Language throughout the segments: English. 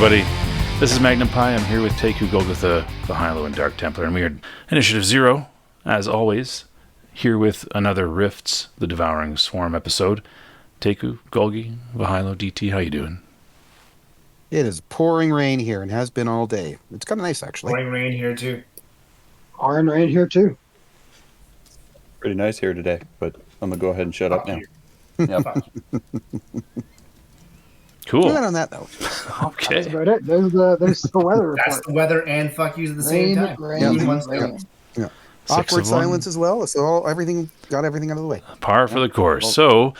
everybody. This is Magnum Pi. I'm here with Teku, Golgotha, the Holle, and Dark Templar, and we are Initiative 0, as always, here with another Rifts, the Devouring Swarm episode. Teku, Golgi, Vahilo, DT, how you doing? It is pouring rain here and has been all day. It's kind of nice, actually. Pouring rain here, too. Pouring rain here, too. Pretty nice here today, but I'm going to go ahead and shut up now. Yep. Cool. Not on that, though. Okay. That's about it. There's the weather report. That's the weather and fuck yous at the same time. Yeah. Awkward silence as well. So everything got everything out of the way. Par for the course. So,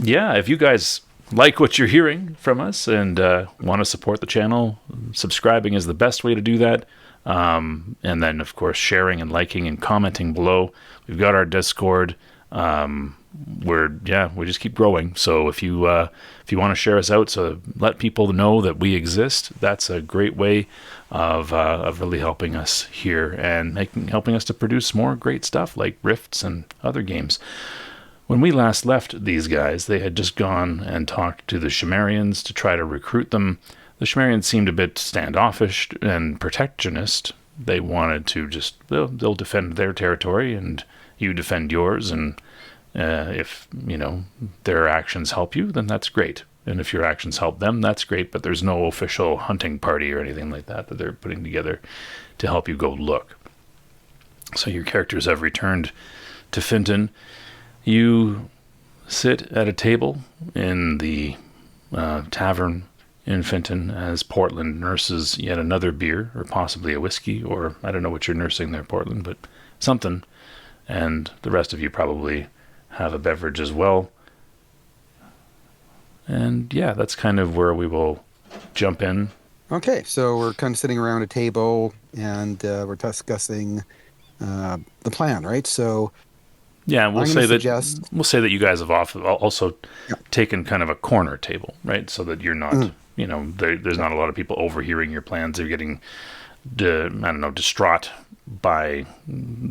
yeah, if you guys like what you're hearing from us and want to support the channel, subscribing is the best way to do that. And then, of course, sharing and liking and commenting below. We've got our Discord. We just keep growing. So if you want to share us out, so let people know that we exist, that's a great way of really helping us here and helping us to produce more great stuff like Rifts and other games. When we last left these guys, they had just gone and talked to the Shimerians to try to recruit them. The Shimerians seemed a bit standoffish and protectionist. They wanted to just, they'll defend their territory and you defend yours, and if, their actions help you, then that's great. And if your actions help them, that's great, but there's no official hunting party or anything like that they're putting together to help you go look. So your characters have returned to Finton. You sit at a table in the tavern in Finton as Portland nurses yet another beer, or possibly a whiskey, or I don't know what you're nursing there, Portland, but something. And the rest of you probably have a beverage as well. And yeah, that's kind of where we will jump in. Okay, so we're kind of sitting around a table and we're discussing the plan, right? So yeah, we'll say that you guys have also taken kind of a corner table, right? So that you're not, there's not a lot of people overhearing your plans. They're getting, distraught by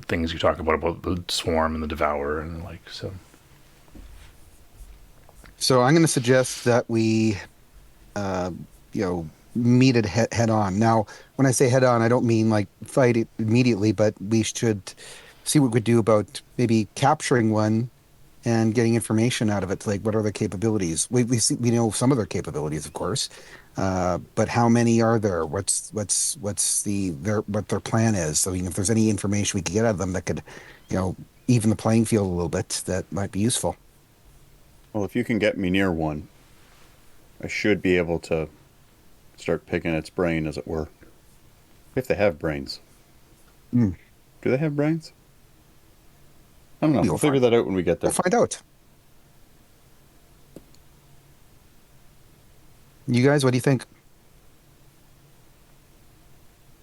things you talk about the swarm and the devourer and so. So I'm going to suggest that we, meet it head on. Now, when I say head on, I don't mean like fight it immediately, but we should see what we do about maybe capturing one and getting information out of it. Like, what are their capabilities? We know some of their capabilities, of course, but how many are there? What's what their plan is? So, if there's any information we could get out of them that could, even the playing field a little bit, that might be useful. Well, if you can get me near one, I should be able to start picking its brain, as it were. If they have brains. Do they have brains? I don't know. We'll figure that out when we get there. We'll find out. You guys, what do you think?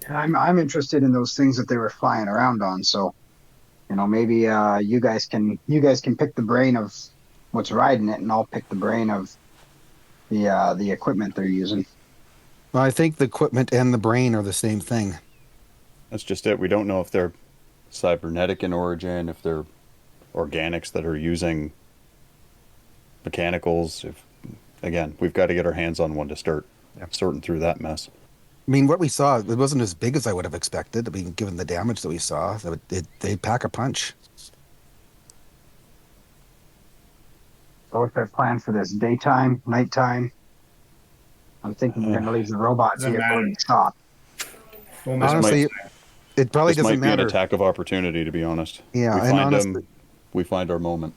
I'm interested in those things that they were flying around on. So, maybe you guys can pick the brain of what's riding it, and I'll pick the brain of the equipment they're using. Well, I think the equipment and the brain are the same thing. That's just it. We don't know if they're cybernetic in origin, if they're organics that are using mechanicals. Again, we've got to get our hands on one to start sorting through that mess. I mean, what we saw, it wasn't as big as I would have expected. I mean, given the damage that we saw, they pack a punch. So what's their plan for this? Daytime, nighttime? I'm thinking we're going to leave the robots here for the stop. Honestly, it probably doesn't matter. Might be an attack of opportunity, to be honest. Yeah, we find our moment.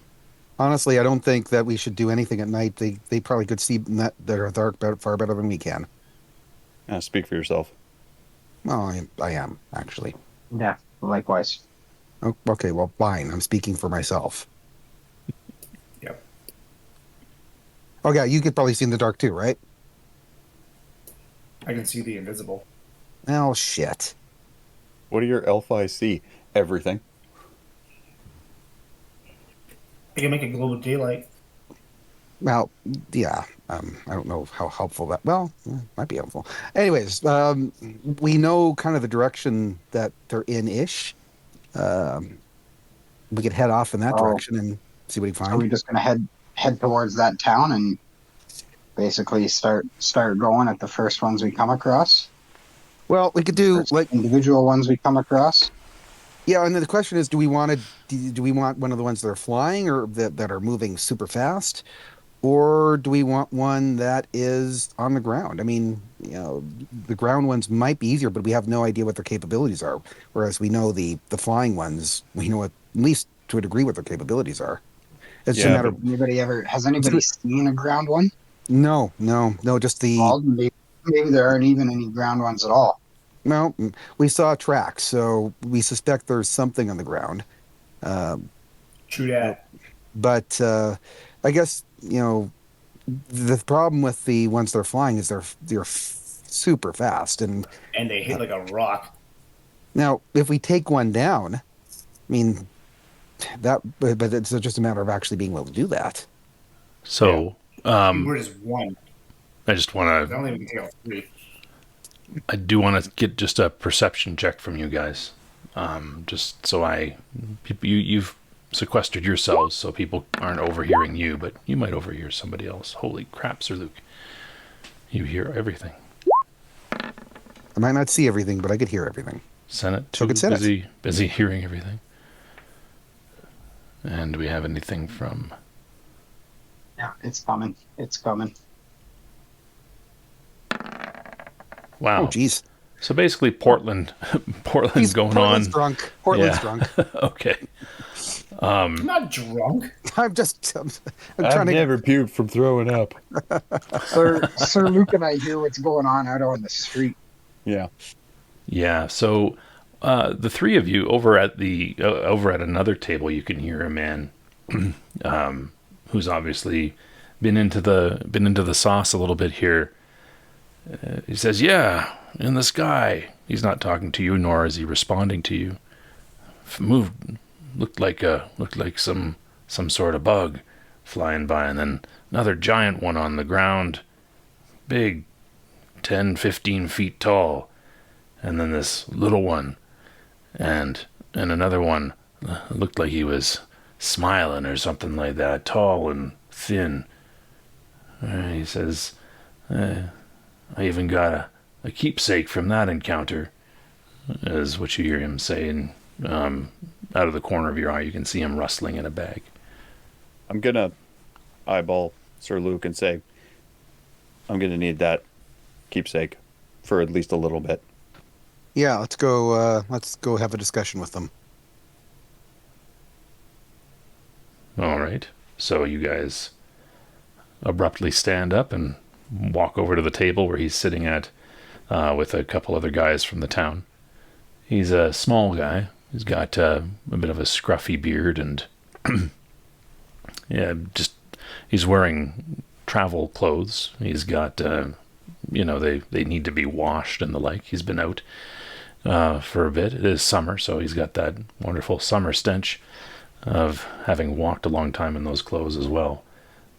Honestly, I don't think that we should do anything at night. They probably could see that they're dark far better than we can. Speak for yourself. Well, I am, actually. Yeah, likewise. Oh, okay, well, fine. I'm speaking for myself. Yep. Oh, yeah, you could probably see in the dark too, right? I can see the invisible. Oh, shit. What do your Elfi see? Everything. I can make a glow with daylight. Well, yeah. I don't know how helpful that... Well, might be helpful. Anyways, we know kind of the direction that they're in-ish. We could head off in that direction and see what he finds. Are we just going to head towards that town and Basically, start going at the first ones we come across. Well, we could do First like individual ones we come across. yeah, and then the question is, do we want one of the ones that are flying or that are moving super fast, or do we want one that is on the ground? I mean, the ground ones might be easier, but we have no idea what their capabilities are. Whereas we know the flying ones, we know at least to a degree what their capabilities are. It's just a Yeah, matter but of Has anybody seen a ground one? no, just the Well, maybe there aren't even any ground ones at all. no. We saw tracks, so we suspect there's something on the ground. Um, True that. but I guess the problem with the ones that are flying is they're super fast. And And they hit like a rock. now, if we take one down, I mean but it's just a matter of actually being able to do that. So We're just one. I just I want to. don't think we can take out 3. I do want to get just a perception check from you guys, just so you've sequestered yourselves so people aren't overhearing you, but you might overhear somebody else. Holy crap, Sir Luke! You hear everything. I might not see everything, but I could hear everything. Senate So too good Senate. busy hearing everything. And do we have anything from? Yeah, it's coming. It's coming. Wow. Oh, geez. So basically, Portland's going Portland's on. drunk. Portland's Yeah. drunk. Okay. I'm not drunk. I'm trying to. never puked from throwing up. Sir Luke and I hear what's going on out on the street. Yeah. Yeah. So the three of you over at another table, you can hear a man who's obviously been into the sauce a little bit here. He says, "Yeah, in the sky." He's not talking to you, nor is he responding to you. Moved, looked like some sort of bug flying by, and then another giant one on the ground, big, 10, 15 feet tall, and then this little one, and another one looked like he was smiling or something like that, tall and thin. He says, I even got a keepsake from that encounter, is what you hear him saying. Out of the corner of your eye, you can see him rustling in a bag. I'm going to eyeball Sir Luke and say, I'm going to need that keepsake for at least a little bit. Yeah, let's go. Let's go have a discussion with them. All right. So you guys abruptly stand up and walk over to the table where he's sitting at with a couple other guys from the town. He's a small guy. He's got a bit of a scruffy beard and he's wearing travel clothes. He's got they need to be washed and the like. He's been out for a bit. It is summer, so he's got that wonderful summer stench of having walked a long time in those clothes as well.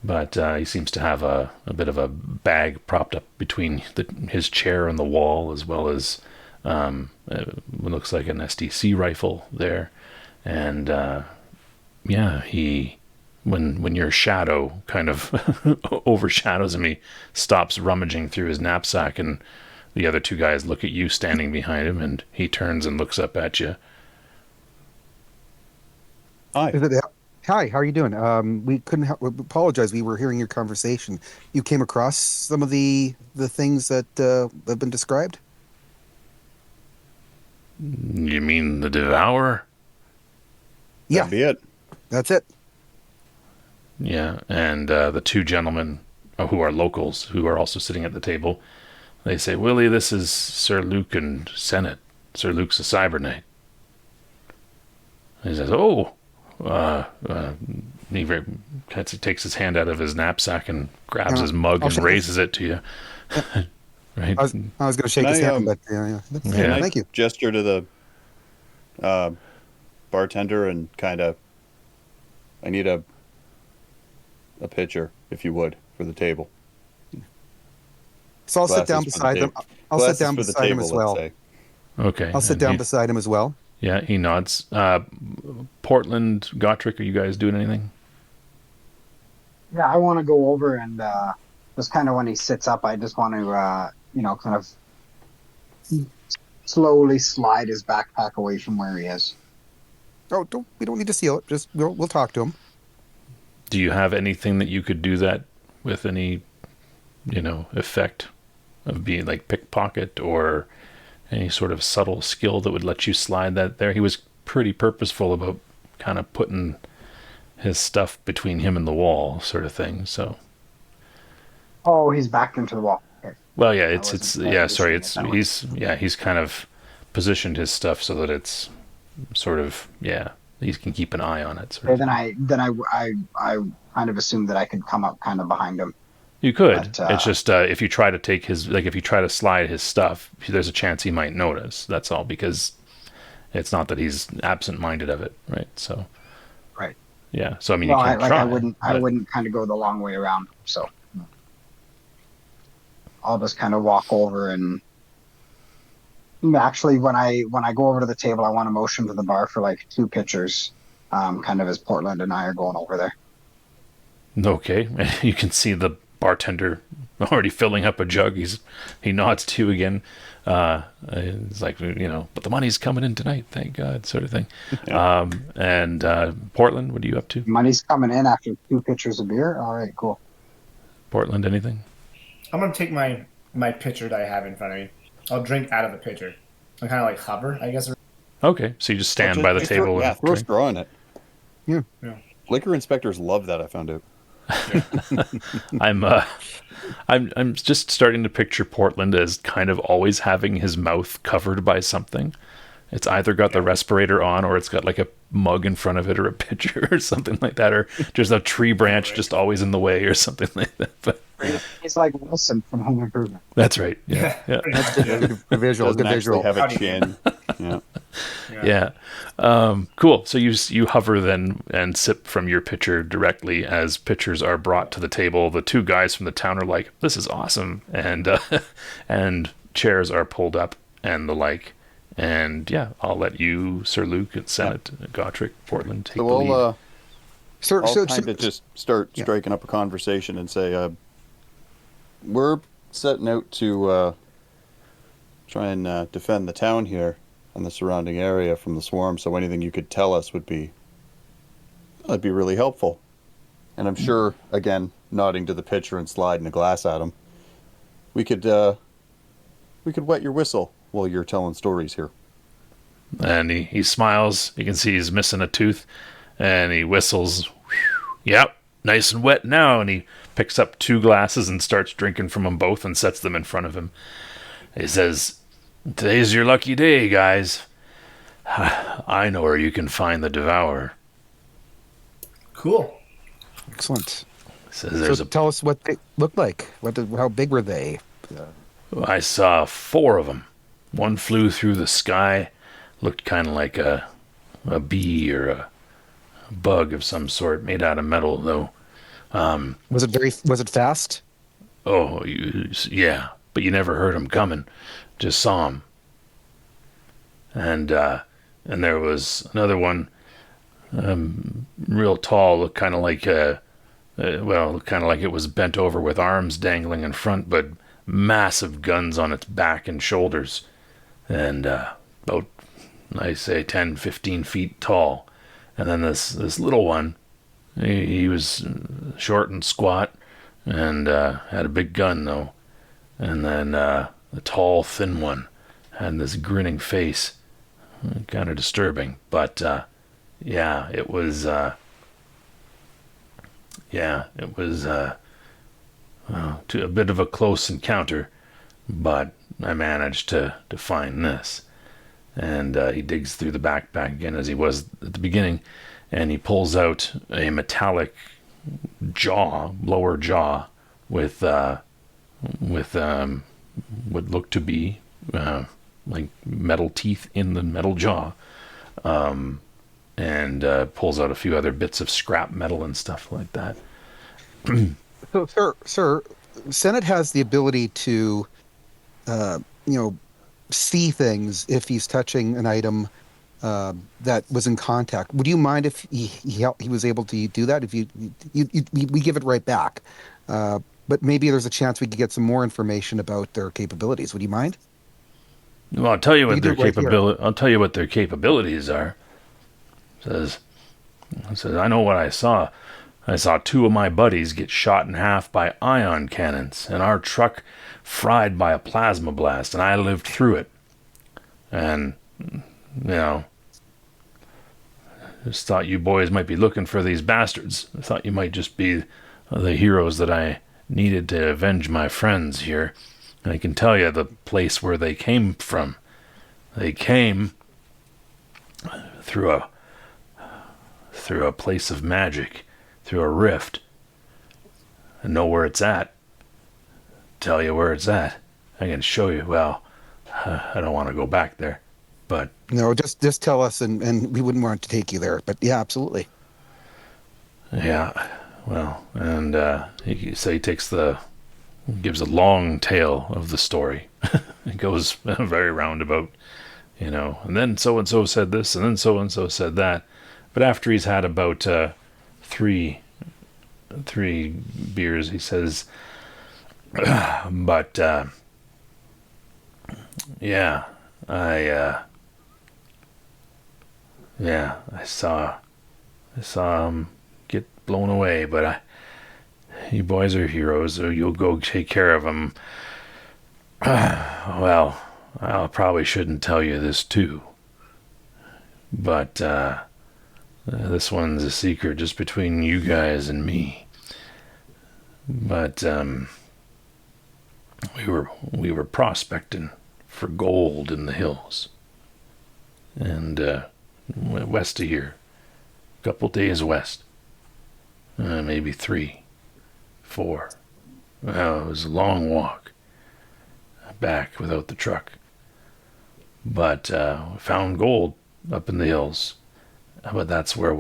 But he seems to have a bit of a bag propped up between his chair and the wall, as well as what looks like an SDC rifle there. And when your shadow kind of overshadows him, he stops rummaging through his knapsack, and the other two guys look at you standing behind him, and he turns and looks up at you. Hi. Hi, how are you doing? We we apologize. We were hearing your conversation. You came across some of the things that have been described? You mean the Devourer? Yeah, That'd be it. that's it. Yeah, and the two gentlemen who are locals, who are also sitting at the table, they say, Willie, this is Sir Luke and Senate. Sir Luke's a cyber He says, oh. He takes his hand out of his knapsack and grabs his mug and raises it to you. Right? I was going to shake his hand, but yeah. Yeah. Thank you. Gesture to the bartender and kind of, I need a pitcher, if you would, for the table. So I'll sit Glasses down for the beside him. table. I'll sit Glasses down for the beside him table, as well. let's say. Okay. I'll sit and down beside him as well. Yeah, he nods. Portland, Gotrek, are you guys doing anything? Yeah, I want to go over and just kind of when he sits up, I just want to, kind of slowly slide his backpack away from where he is. Oh, we don't need to seal it. Just we'll talk to him. Do you have anything that you could do that with any, effect of being like pickpocket or any sort of subtle skill that would let you slide that there? He was pretty purposeful about kind of putting his stuff between him and the wall, sort of thing. So. Oh, he's backed into the wall. Okay. Well, yeah, he's kind of positioned his stuff so that it's sort of, he can keep an eye on it. Okay, then I kind of assumed that I could come up kind of behind him. You could. But, it's just if you try to if you try to slide his stuff, there's a chance he might notice. That's all, because it's not that he's absent-minded of it, right? So. Right. Yeah. So I mean, you can try. I wouldn't kind of go the long way around. So. I'll just kind of walk over, and actually when I go over to the table, I want to motion to the bar for like 2 pitchers, kind of as Portland and I are going over there. Okay. You can see the bartender already filling up a jug. He nods to you again. It's like, but the money's coming in tonight, thank God, sort of thing. Yeah. And Portland, what are you up to? Money's coming in after 2 pitchers of beer. All right, cool. Portland, anything? I'm going to take my pitcher that I have in front of me. I'll drink out of the pitcher. I kind of like hover, I guess. Okay, so you just stand by the table. Throw a straw in it. Yeah. Liquor inspectors love that, I found out. Yeah. I'm just starting to picture Portland as kind of always having his mouth covered by something. It's either got the respirator on, or it's got like a mug in front of it, or a pitcher, or something like that, or there's a tree branch just always in the way, or something like that. But he's like Wilson from Home Improvement. That's right. Yeah. That's good visual. Good visual. Have a chin. Yeah. Cool. So you hover then and sip from your pitcher directly as pitchers are brought to the table. The 2 guys from the town are like, "This is awesome," and and chairs are pulled up and the like. And I'll let you, Sir Luke, and Senate, Gotrek, Portland, take the lead. I'll kind of just start striking up a conversation and say, we're setting out to try and defend the town here and the surrounding area from the swarm, so anything you could tell us would be really helpful. And I'm sure, again, nodding to the pitcher and sliding a glass at him, we could wet your whistle while you're telling stories here. And he smiles. You can see he's missing a tooth. And he whistles. Yep, nice and wet now. And he picks up 2 glasses and starts drinking from them both and sets them in front of him. He says, "Today's your lucky day, guys. I know where you can find the Devourer." Cool. Excellent. Says, tell us what they look like. How big were they? I saw 4 of them. One flew through the sky, looked kind of like a bee or a bug of some sort, made out of metal, though. Was it fast? Oh, yeah, but you never heard him coming, just saw him. And there was another one, real tall, looked kind of like it was bent over with arms dangling in front, but massive guns on its back and shoulders, and about, I say, 10, 15 feet tall. And then this little one, he was short and squat, and had a big gun, though. And then the tall, thin one had this grinning face, kind of disturbing. But it was a bit of a close encounter, but I managed to find this. And he digs through the backpack again, as he was at the beginning, and he pulls out a metallic lower jaw, with what looked to be like metal teeth in the metal jaw, and pulls out a few other bits of scrap metal and stuff like that. So, sir, Senate has the ability to, see things if he's touching an item that was in contact. Would you mind if he was able to do that? If we give it right back, but maybe there's a chance we could get some more information about their capabilities. Would you mind? Well, I'll tell you We what could do their it right here. capability. I'll tell you what their capabilities are. Says, I know what I saw. I saw 2 of my buddies get shot in half by ion cannons, and our truck fried by a plasma blast, and I lived through it. And, just thought you boys might be looking for these bastards. I thought you might just be the heroes that I needed to avenge my friends here. And I can tell you the place where they came from. They came through a place of magic, through a rift. I know where it's at. Tell you where it's at. I can show you. Well, I don't want to go back there, but No, just tell us, and we wouldn't want to take you there. But yeah, absolutely. yeah. Well, and he gives a long tale of the story. It goes very roundabout, And then so and so said this, and then so and so said that. But after he's had about three beers, he says, "But yeah, I saw him get blown away. But you boys are heroes, so you'll go take care of him." Well, I probably shouldn't tell you this too, but this one's a secret just between you guys and me. But we were prospecting for gold in the hills, and west of here, a couple days west, maybe 3, 4. Well, it was a long walk back without the truck, but we found gold up in the hills. But that's where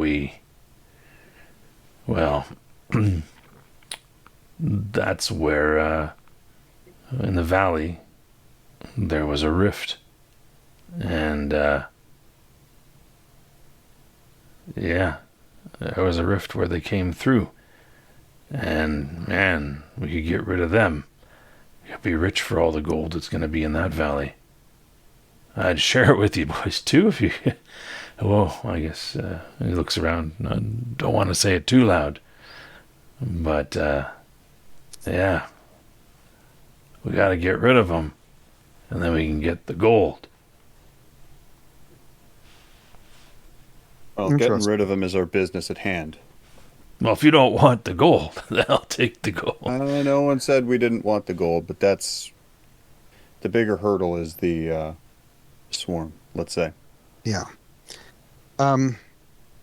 that's where in the valley there was a rift, and there was a rift where they came through, and man, we could get rid of them. We could be rich for all the gold that's going to be in that valley. I'd share it with you boys too if you. Well, I guess he looks around. I don't want to say it too loud, but yeah, we got to get rid of them, and then we can get the gold. Well, getting rid of them is our business at hand. Well, if you don't want the gold, then I'll take the gold. No one said we didn't want the gold, but that's the bigger hurdle is the swarm, let's say. Yeah.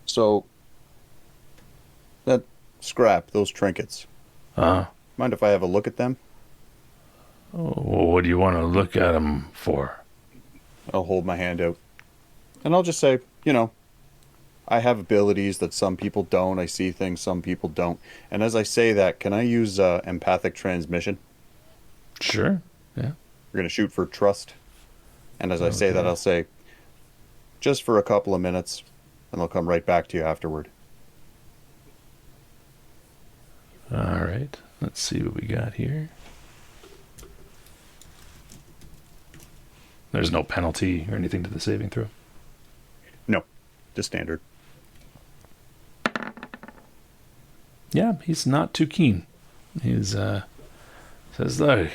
So that scrap, those trinkets. Mind if I have a look at them? Well, what do you want to look at them for? I'll hold my hand out. And I'll just say, I have abilities that some people don't. I see things some people don't. And as I say that, can I use empathic transmission? Sure. Yeah. We're going to shoot for trust. And as I say that, I'll say, just for a couple of minutes, and I'll come right back to you afterward. All right. Let's see what we got here. There's no penalty or anything to the saving throw? No, just standard. Yeah, he's not too keen. He's says, look,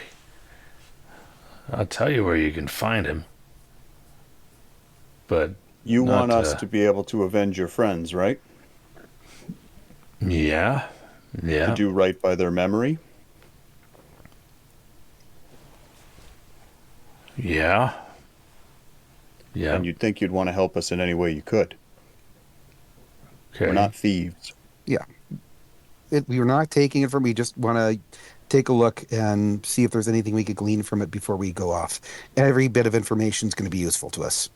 I'll tell you where you can find him. But you want us to be able to avenge your friends, right? Yeah. To do right by their memory? Yeah. Yeah. And you'd think you'd want to help us in any way you could. Okay. We're not thieves. Yeah. We were not taking it from. We just want to take a look and see if there's anything we could glean from it before we go off. Every bit of information is going to be useful to us.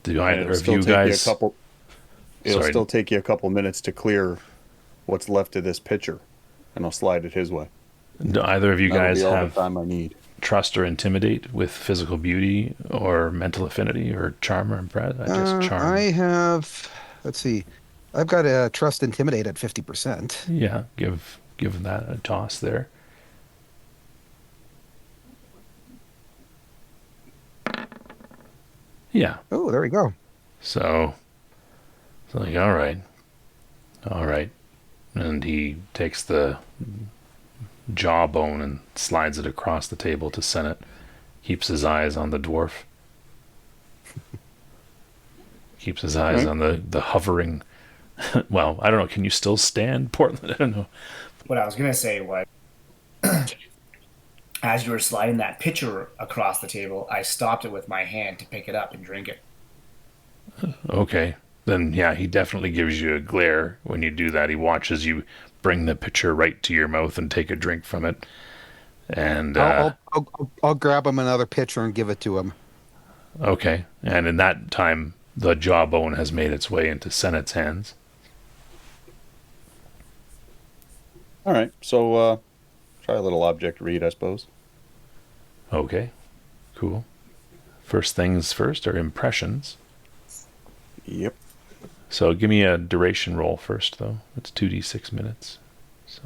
Do either of you guys? It'll still take you a couple minutes to clear what's left of this pitcher, and I'll slide it his way. Do either of you guys all have the time I need? Trust or intimidate with physical beauty or mental affinity or charm or impress? I just charm. I have. Let's see. I've got a trust intimidate at 50%. Yeah, give give that a toss there. Yeah. Oh, there we go. So like, all right. And he takes the jawbone and slides it across the table to Senate. Keeps his eyes on the dwarf. Keeps his eyes on the hovering. Well, I don't know. Can you still stand, Portland? I don't know. What I was gonna say was, as you were sliding that pitcher across the table, I stopped it with my hand to pick it up and drink it. Okay. Then, yeah, he definitely gives you a glare when you do that. He watches you bring the pitcher right to your mouth and take a drink from it. And, I'll grab him another pitcher and give it to him. okay. And in that time, the jawbone has made its way into Senate's hands. All right, so try a little object read, I suppose. Okay. Cool. First things first are impressions. Yep. So give me a duration roll first, though. It's 2d6 minutes. So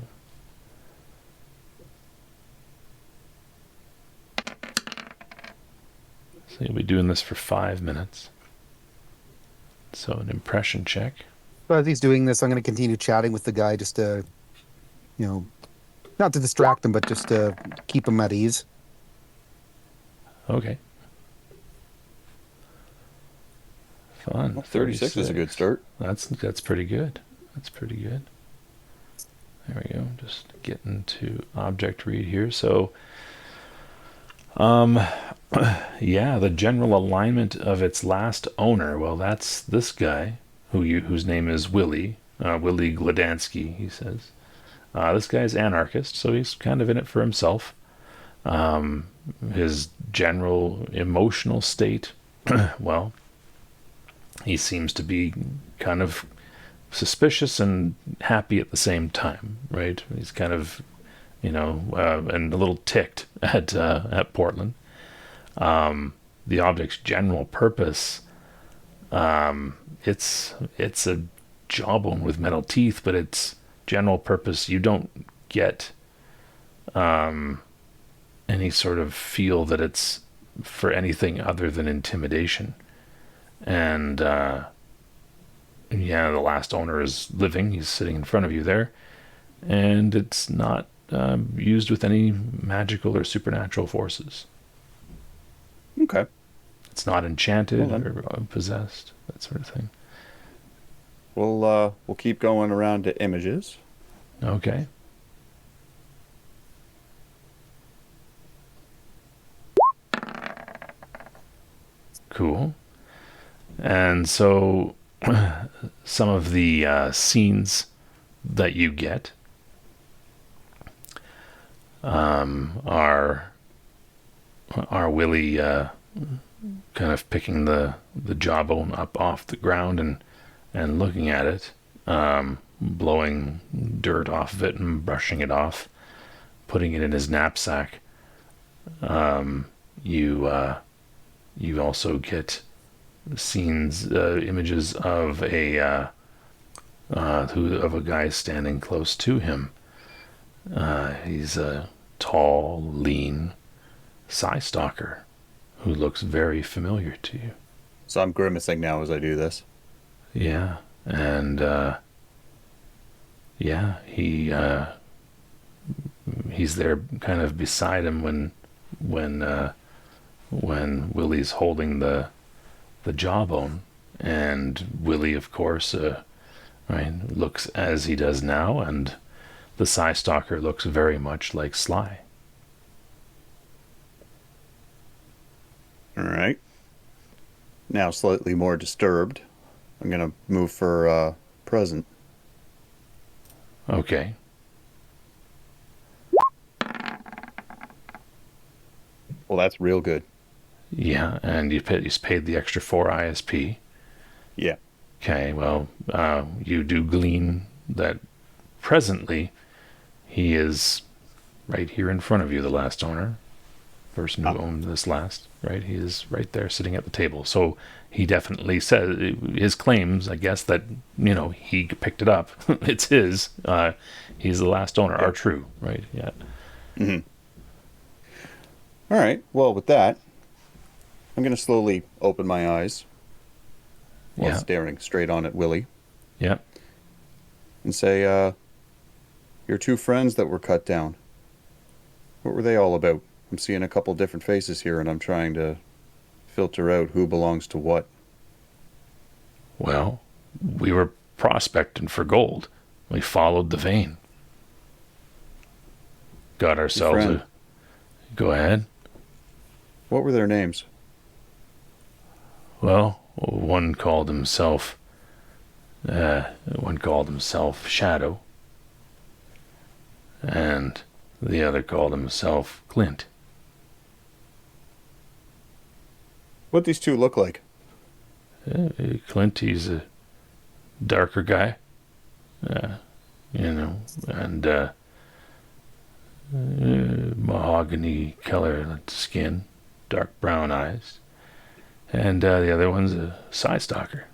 you'll be doing this for 5 minutes. So an impression check. So as he's doing this, I'm going to continue chatting with the guy just to, not to distract him, but just to keep him at ease. Okay. Fun. Well, 36 is a good start. That's pretty good. That's pretty good. There we go. Just getting to object read here. So, yeah, the general alignment of its last owner. Well, that's this guy whose name is Willie Gladansky. He says this guy's anarchist, so he's kind of in it for himself. His general emotional state, well, he seems to be kind of suspicious and happy at the same time, right? He's kind of, and a little ticked at Portland. The object's general purpose, it's a jawbone with metal teeth, but its general purpose, you don't get any sort of feel that it's for anything other than intimidation. And the last owner is living. He's sitting in front of you there, and it's not used with any magical or supernatural forces. Okay. It's not enchanted or possessed, that sort of thing. We'll keep going around to images. Okay. Cool. And so some of the scenes that you get are Willie kind of picking the jawbone up off the ground and looking at it, blowing dirt off of it and brushing it off, putting it in his knapsack. You also get scenes, images of a guy standing close to him. He's a tall, lean Psy Stalker who looks very familiar to you. So I'm grimacing now as I do this. Yeah, and he's there, kind of beside him when Willie's holding the jawbone, and Willie, of course, looks as he does now, and the Psy Stalker looks very much like Sly. All right. Now slightly more disturbed. I'm going to move for present. Okay. Well, that's real good. Yeah, and you paid the extra 4 ISP. Yeah. Okay, well, you do glean that presently he is right here in front of you, the last owner. person who owned this last, right? He is right there sitting at the table. So he definitely says his claims, I guess, that, he picked it up. It's his. He's the last owner, are true, right? Yeah. Mm-hmm. All right. Well, with that, I'm going to slowly open my eyes while staring straight on at Willie. Yeah. And say, your two friends that were cut down, what were they all about? I'm seeing a couple different faces here, and I'm trying to filter out who belongs to what. Well, we were prospecting for gold. We followed the vein. Got ourselves a... Go ahead. What were their names? Well, one called himself Shadow, and the other called himself Clint. What these two look like? Clint, he's a darker guy, and mahogany color skin, dark brown eyes, and the other one's a side stalker.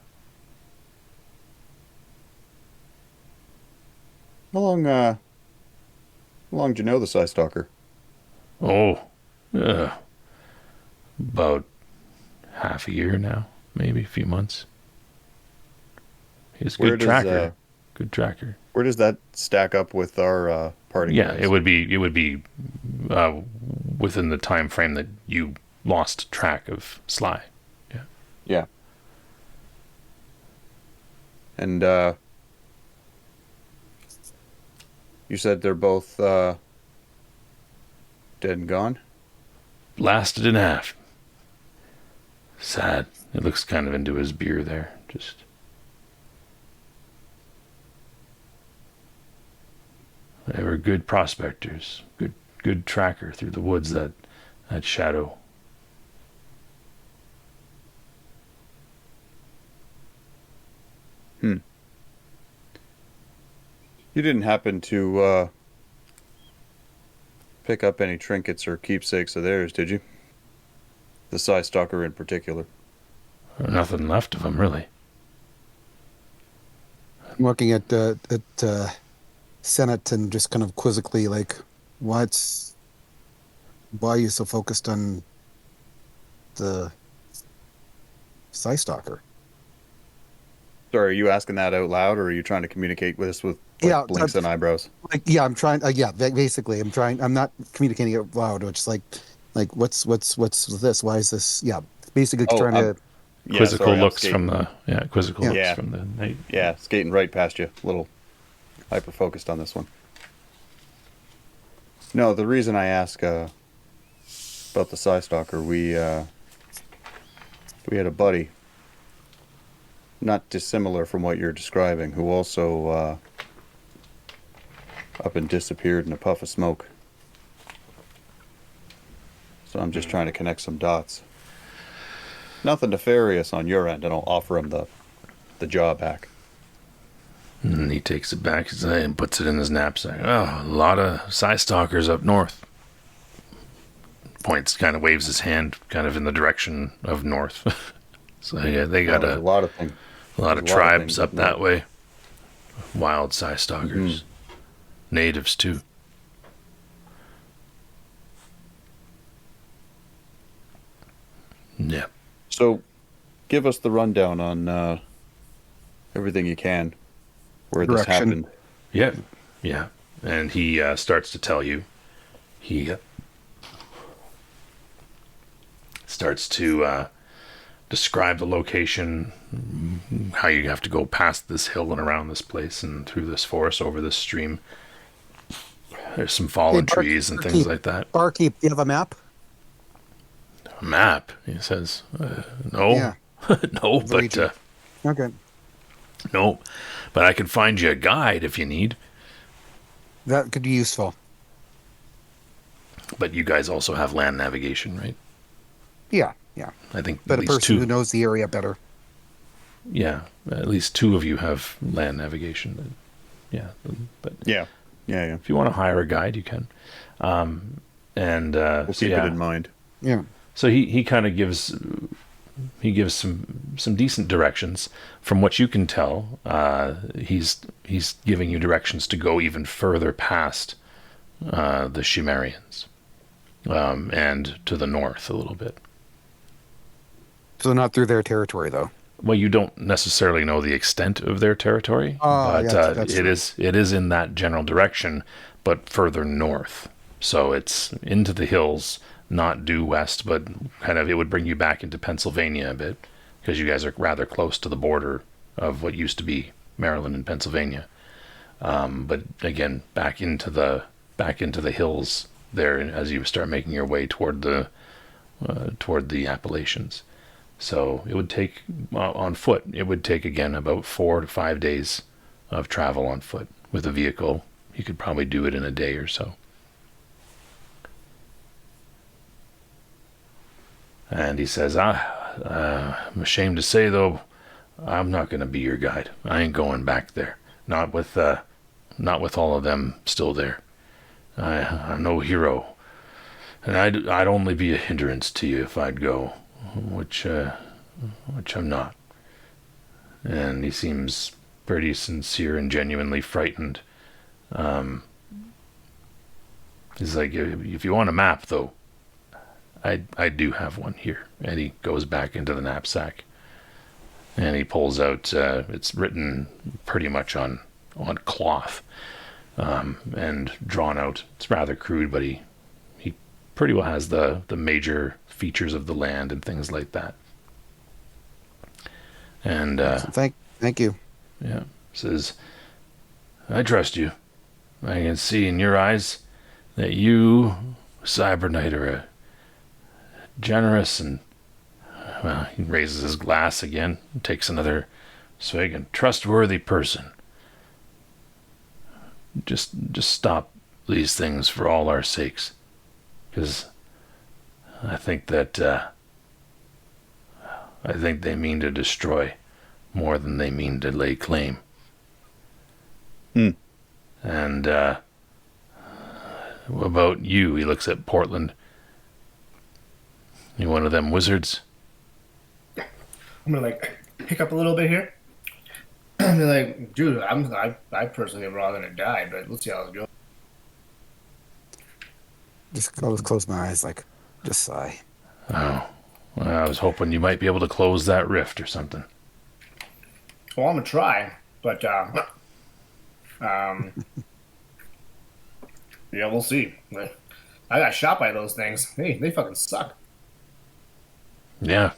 How long did you know the Side Stalker? Oh, about half a year now, maybe a few months. He's a good tracker. Good tracker. Where does that stack up with our party? Yeah, guys? it would be within the time frame that you lost track of Sly. Yeah. Yeah. And you said they're both dead and gone? Blasted in half. Sad. It looks kind of into his beer there. Just. They were good prospectors. Good tracker through the woods, that Shadow. You didn't happen to pick up any trinkets or keepsakes of theirs, did you? The Side Stalker in particular. Nothing left of him, really. I'm looking at Senate and just kind of quizzically like, why are you so focused on the Side Stalker? Sorry, are you asking that out loud, or are you trying to communicate with us with blinks and eyebrows? Like, yeah, I'm trying. Basically, I'm trying. I'm not communicating it loud. It's like what's this? Why is this? Yeah, basically trying to. Quizzical sorry, looks from the quizzical looks Yeah. from the night. Yeah, skating right past you. A little hyper focused on this one. No, the reason I ask about the Side Stalker, we had a buddy, not dissimilar from what you're describing, who also up and disappeared in a puff of smoke. So I'm just trying to connect some dots. Nothing nefarious on your end, and I'll offer him the jaw back. And he takes it back and puts it in his knapsack. Oh, a lot of Side Stalkers up north. Points, kind of waves his hand, kind of in the direction of north. So yeah, they got a lot of things. A lot of tribes up that way. Wild Side Stalkers. Natives, too. Yeah. So, give us the rundown on everything you can, where this happened. Yeah. And he starts to tell you. He starts to describe the location, how you have to go past this hill and around this place and through this forest over this stream. There's some fallen trees and things like that. Barkeep, do you have a map? A map, he says. No. Yeah. No, but okay. No, but I can find you a guide if you need. That could be useful. But you guys also have land navigation, right? Yeah. I think But at a least person two. who knows the area better. Yeah, at least two of you have land navigation. Yeah, but Yeah. if you want to hire a guide, you can. And We'll keep it in mind. Yeah. So he kind of gives some decent directions. From what you can tell, he's giving you directions to go even further past the Chimerians, and to the north a little bit. So not through their territory, though. Well, you don't necessarily know the extent of their territory, but that's it true. is in that general direction, but further north. So it's into the hills, not due west, but kind of it would bring you back into Pennsylvania a bit, because you guys are rather close to the border of what used to be Maryland and Pennsylvania. But again, back into the hills there as you start making your way toward the Appalachians. So it would take, on foot, it would take again about 4 to 5 days of travel on foot. With a vehicle, you could probably do it in a day or so. And he says, I'm ashamed to say, though, I'm not going to be your guide. I ain't going back there. Not with all of them still there. I'm no hero. And I'd only be a hindrance to you if I'd go, which I'm not. And he seems pretty sincere and genuinely frightened. He's like, if you want a map, though, I do have one here. And he goes back into the knapsack, and he pulls out, it's written pretty much on cloth, and drawn out. It's rather crude, but he pretty well has the major features of the land and things like that. And Thank you. yeah, says, I trust you. I can see in your eyes that you, Cyber Knight, are a generous and, well, he raises his glass again and takes another swig, and trustworthy person. Just stop these things for all our sakes, because I think they mean to destroy more than they mean to lay claim. And what about you? He looks at Portland. You one of them wizards? I'm gonna pick up a little bit here. And be like, dude, I personally am rather gonna die, but let's see how it goes. Just close my eyes, just sigh. Oh, well, I was hoping you might be able to close that rift or something. Well, I'm gonna try, but yeah, we'll see. I got shot by those things. Hey, they fucking suck. Yeah.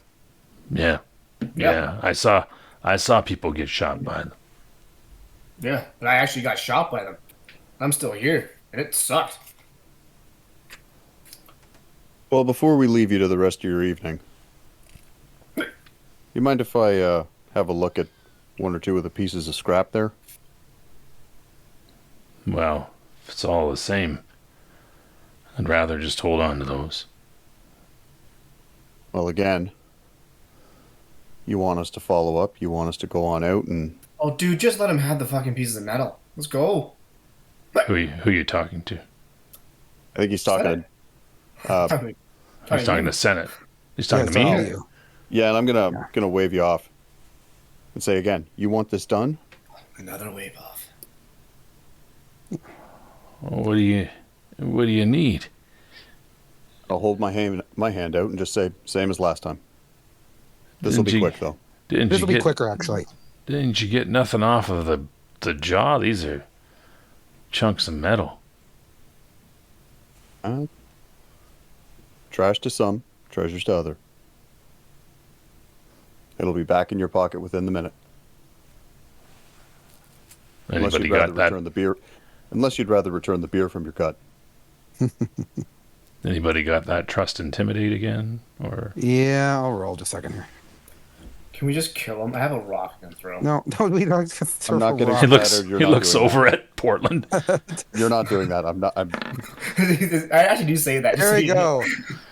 I saw people get shot by them. Yeah, but I actually got shot by them. I'm still here, and it sucked. Well, before we leave you to the rest of your evening, you mind if I have a look at one or two of the pieces of scrap there? Well, if it's all the same, I'd rather just hold on to those. Well, again, you want us to follow up? You want us to go on out and... Oh, dude, just let him have the fucking pieces of metal. Let's go. Who are you talking to? I think he's talking to... He's talking to Senate. He's talking to it's all me? you. Yeah, and I'm gonna wave you off and say again, you want this done? Another wave off. What do you need? I'll hold my hand out and just say, same as last time. This will be quick, though. This will be quicker, actually. Didn't you get nothing off of the jaw? These are chunks of metal. Trash to some, treasures to other. It'll be back in your pocket within the minute. Unless Anybody you'd rather got that? return the beer. Unless you'd rather return the beer from your cut. Anybody got that trust intimidate again? Or Yeah, I'll roll just a second here. Can we just kill him? I have a rock I can throw. No, we don't. I'm not getting- he looks You're not doing over at Portland. You're not doing that. I'm not. I actually do say that. There we go.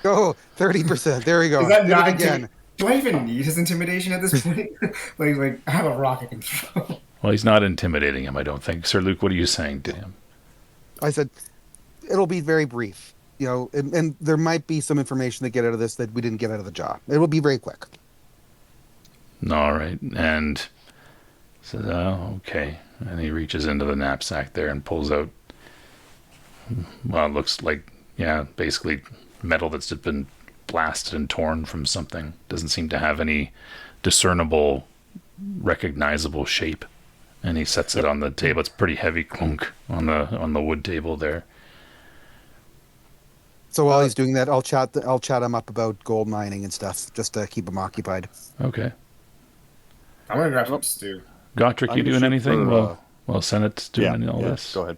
Go 30%. There we go. Is that Did not it again? Do I even need his intimidation at this point? like I have a rock I can throw. Well, he's not intimidating him, I don't think. Sir Luke, what are you saying to him? I said, it'll be very brief. and there might be some information to get out of this that we didn't get out of the job. It will be very quick. All right. And says, oh, okay. And he reaches into the knapsack there and pulls out, well, it looks like, yeah, basically metal that's just been blasted and torn from something. Doesn't seem to have any discernible, recognizable shape. And he sets it on the table. It's pretty heavy clunk on the wood table there. So while he's doing that, I'll chat him up about gold mining and stuff, just to keep him occupied. Okay. I'm gonna grab some stew. Gotrick, I'm you gonna doing shoot anything? for, Well, Sennate's doing all this. Go ahead.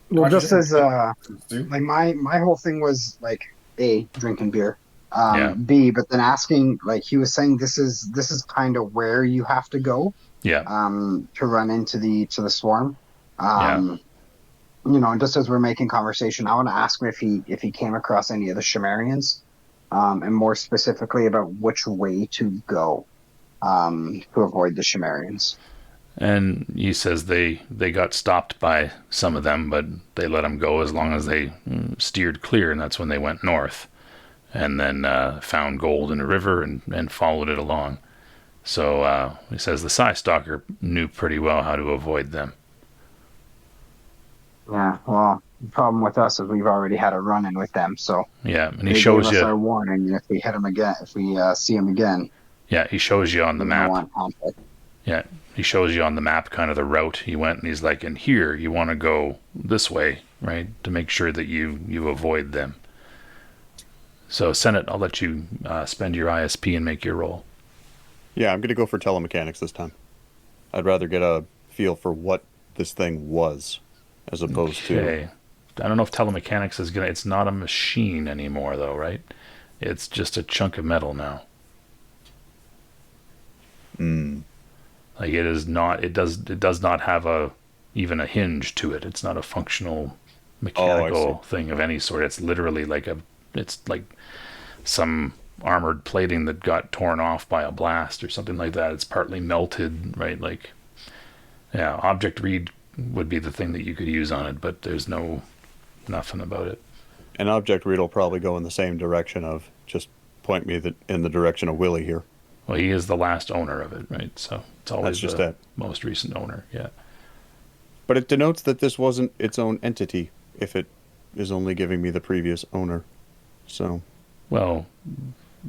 Well, Roger, just as stew. like my whole thing was like A, drinking beer. Yeah. B, but then asking, like he was saying, this is kind of where you have to go Yeah. to run into the swarm. And just as we're making conversation, I want to ask him if he came across any of the Shimerians, and more specifically about which way to go to avoid the Shimerians. And he says they got stopped by some of them, but they let them go as long as they steered clear, and that's when they went north. And then found gold in a river and followed it along. So he says the Psy Stalker knew pretty well how to avoid them. Yeah, well, the problem with us is we've already had a run-in with them, so Yeah, and he they shows gave us you. our warning. If we hit them again, if we see them again, Yeah, he shows you on the we don't map. want conflict. Yeah, he shows you on the map kind of the route he went, and he's like, "And here you want to go this way, right, to make sure that you avoid them." So, Senate, I'll let you spend your ISP and make your roll. Yeah, I'm going to go for telemechanics this time. I'd rather get a feel for what this thing was, as opposed Okay. I don't know if telemechanics is gonna. It's not a machine anymore, though, right? It's just a chunk of metal now. to. Like it is not. It does not have even a hinge to it. It's not a functional mechanical thing of any sort. It's literally it's like some armored plating that got torn off by a blast or something like that. It's partly melted, right? Like, yeah, object read would be the thing that you could use on it, but there's nothing about it. An object read will probably go in the same direction of just point me in the direction of Willie here. Well, he is the last owner of it, right? So it's always That's just the it. most recent owner. Yeah. But it denotes that this wasn't its own entity if it is only giving me the previous owner. So, Well,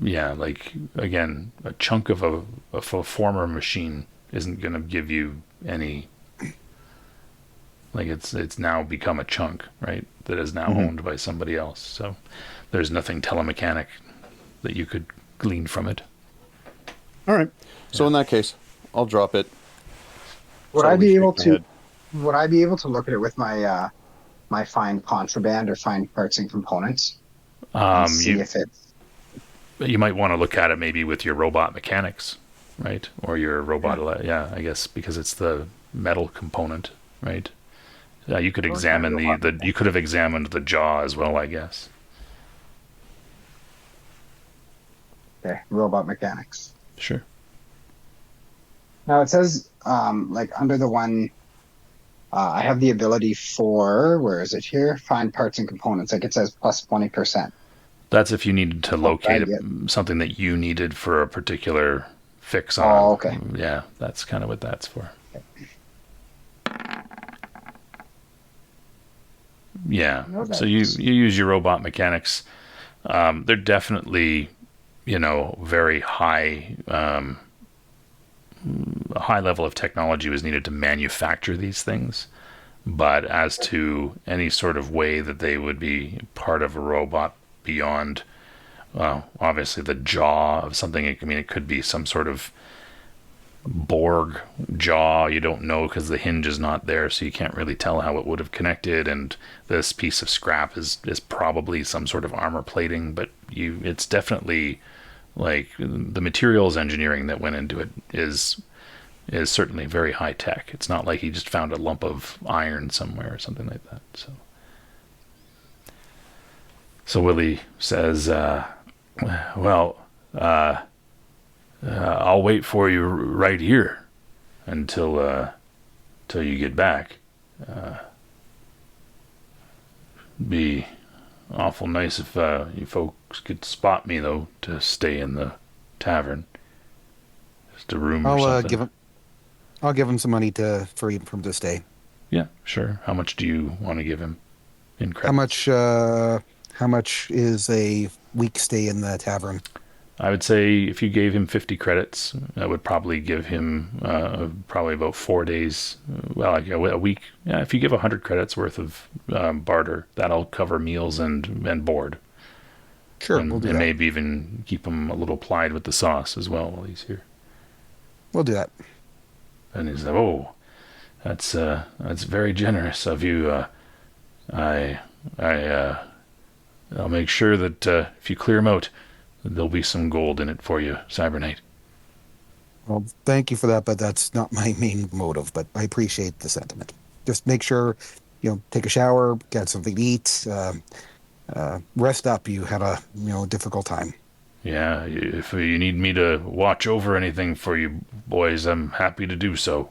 yeah, like again, a chunk of a former machine isn't going to give you any. Like it's now become a chunk, right? That is now owned by somebody else. So there's nothing telemechanic that you could glean from it. all right. So in that case, I'll drop it. Would So I we be shake able my to? head. Would I be able to look at it with my my fine contraband or fine parts and components and see if it's You might want to look at it maybe with your robot mechanics, right? Or your robot, yeah, I guess because it's the metal component, right? You could examine you could have examined the jaw as well, I guess. okay, robot mechanics? Sure. Now it says like under the one I have the ability for where is it here? Find parts and components. Like it says plus 20%. That's if you needed to locate yeah. something that you needed for a particular fix on. Oh, okay. Yeah, that's kind of what that's for. Yeah. So you use your robot mechanics. They're definitely, very high. A high level of technology was needed to manufacture these things. But as to any sort of way that they would be part of a robot beyond, obviously the jaw of something. I mean, it could be some sort of Borg jaw. You don't know because the hinge is not there, so you can't really tell how it would have connected. And this piece of scrap is probably some sort of armor plating, but it's definitely like the materials engineering that went into it is certainly very high tech. It's not like he just found a lump of iron somewhere or something like that. So Willie says, I'll wait for you right here until you get back. Be awful nice if you folks could spot me, though, to stay in the tavern. Just a room or I'll something. I'll give him some money for him to stay. Yeah, sure. How much do you want to give him in How credits? much? How much is a week stay in the tavern? I would say if you gave him 50 credits, that would probably give him probably about 4 days. Well, like a week. Yeah, if you give 100 credits worth of barter, that'll cover meals and board. Sure, we'll do And that. maybe even keep him a little plied with the sauce as well while he's here. We'll do that. And he's like, "Oh, that's very generous of you. I I'll make sure that if you clear him out, there'll be some gold in it for you, Cybernite." Well, thank you for that, but that's not my main motive. But I appreciate the sentiment. Just make sure, take a shower, get something to eat, rest up. You had a difficult time. Yeah, if you need me to watch over anything for you boys, I'm happy to do so.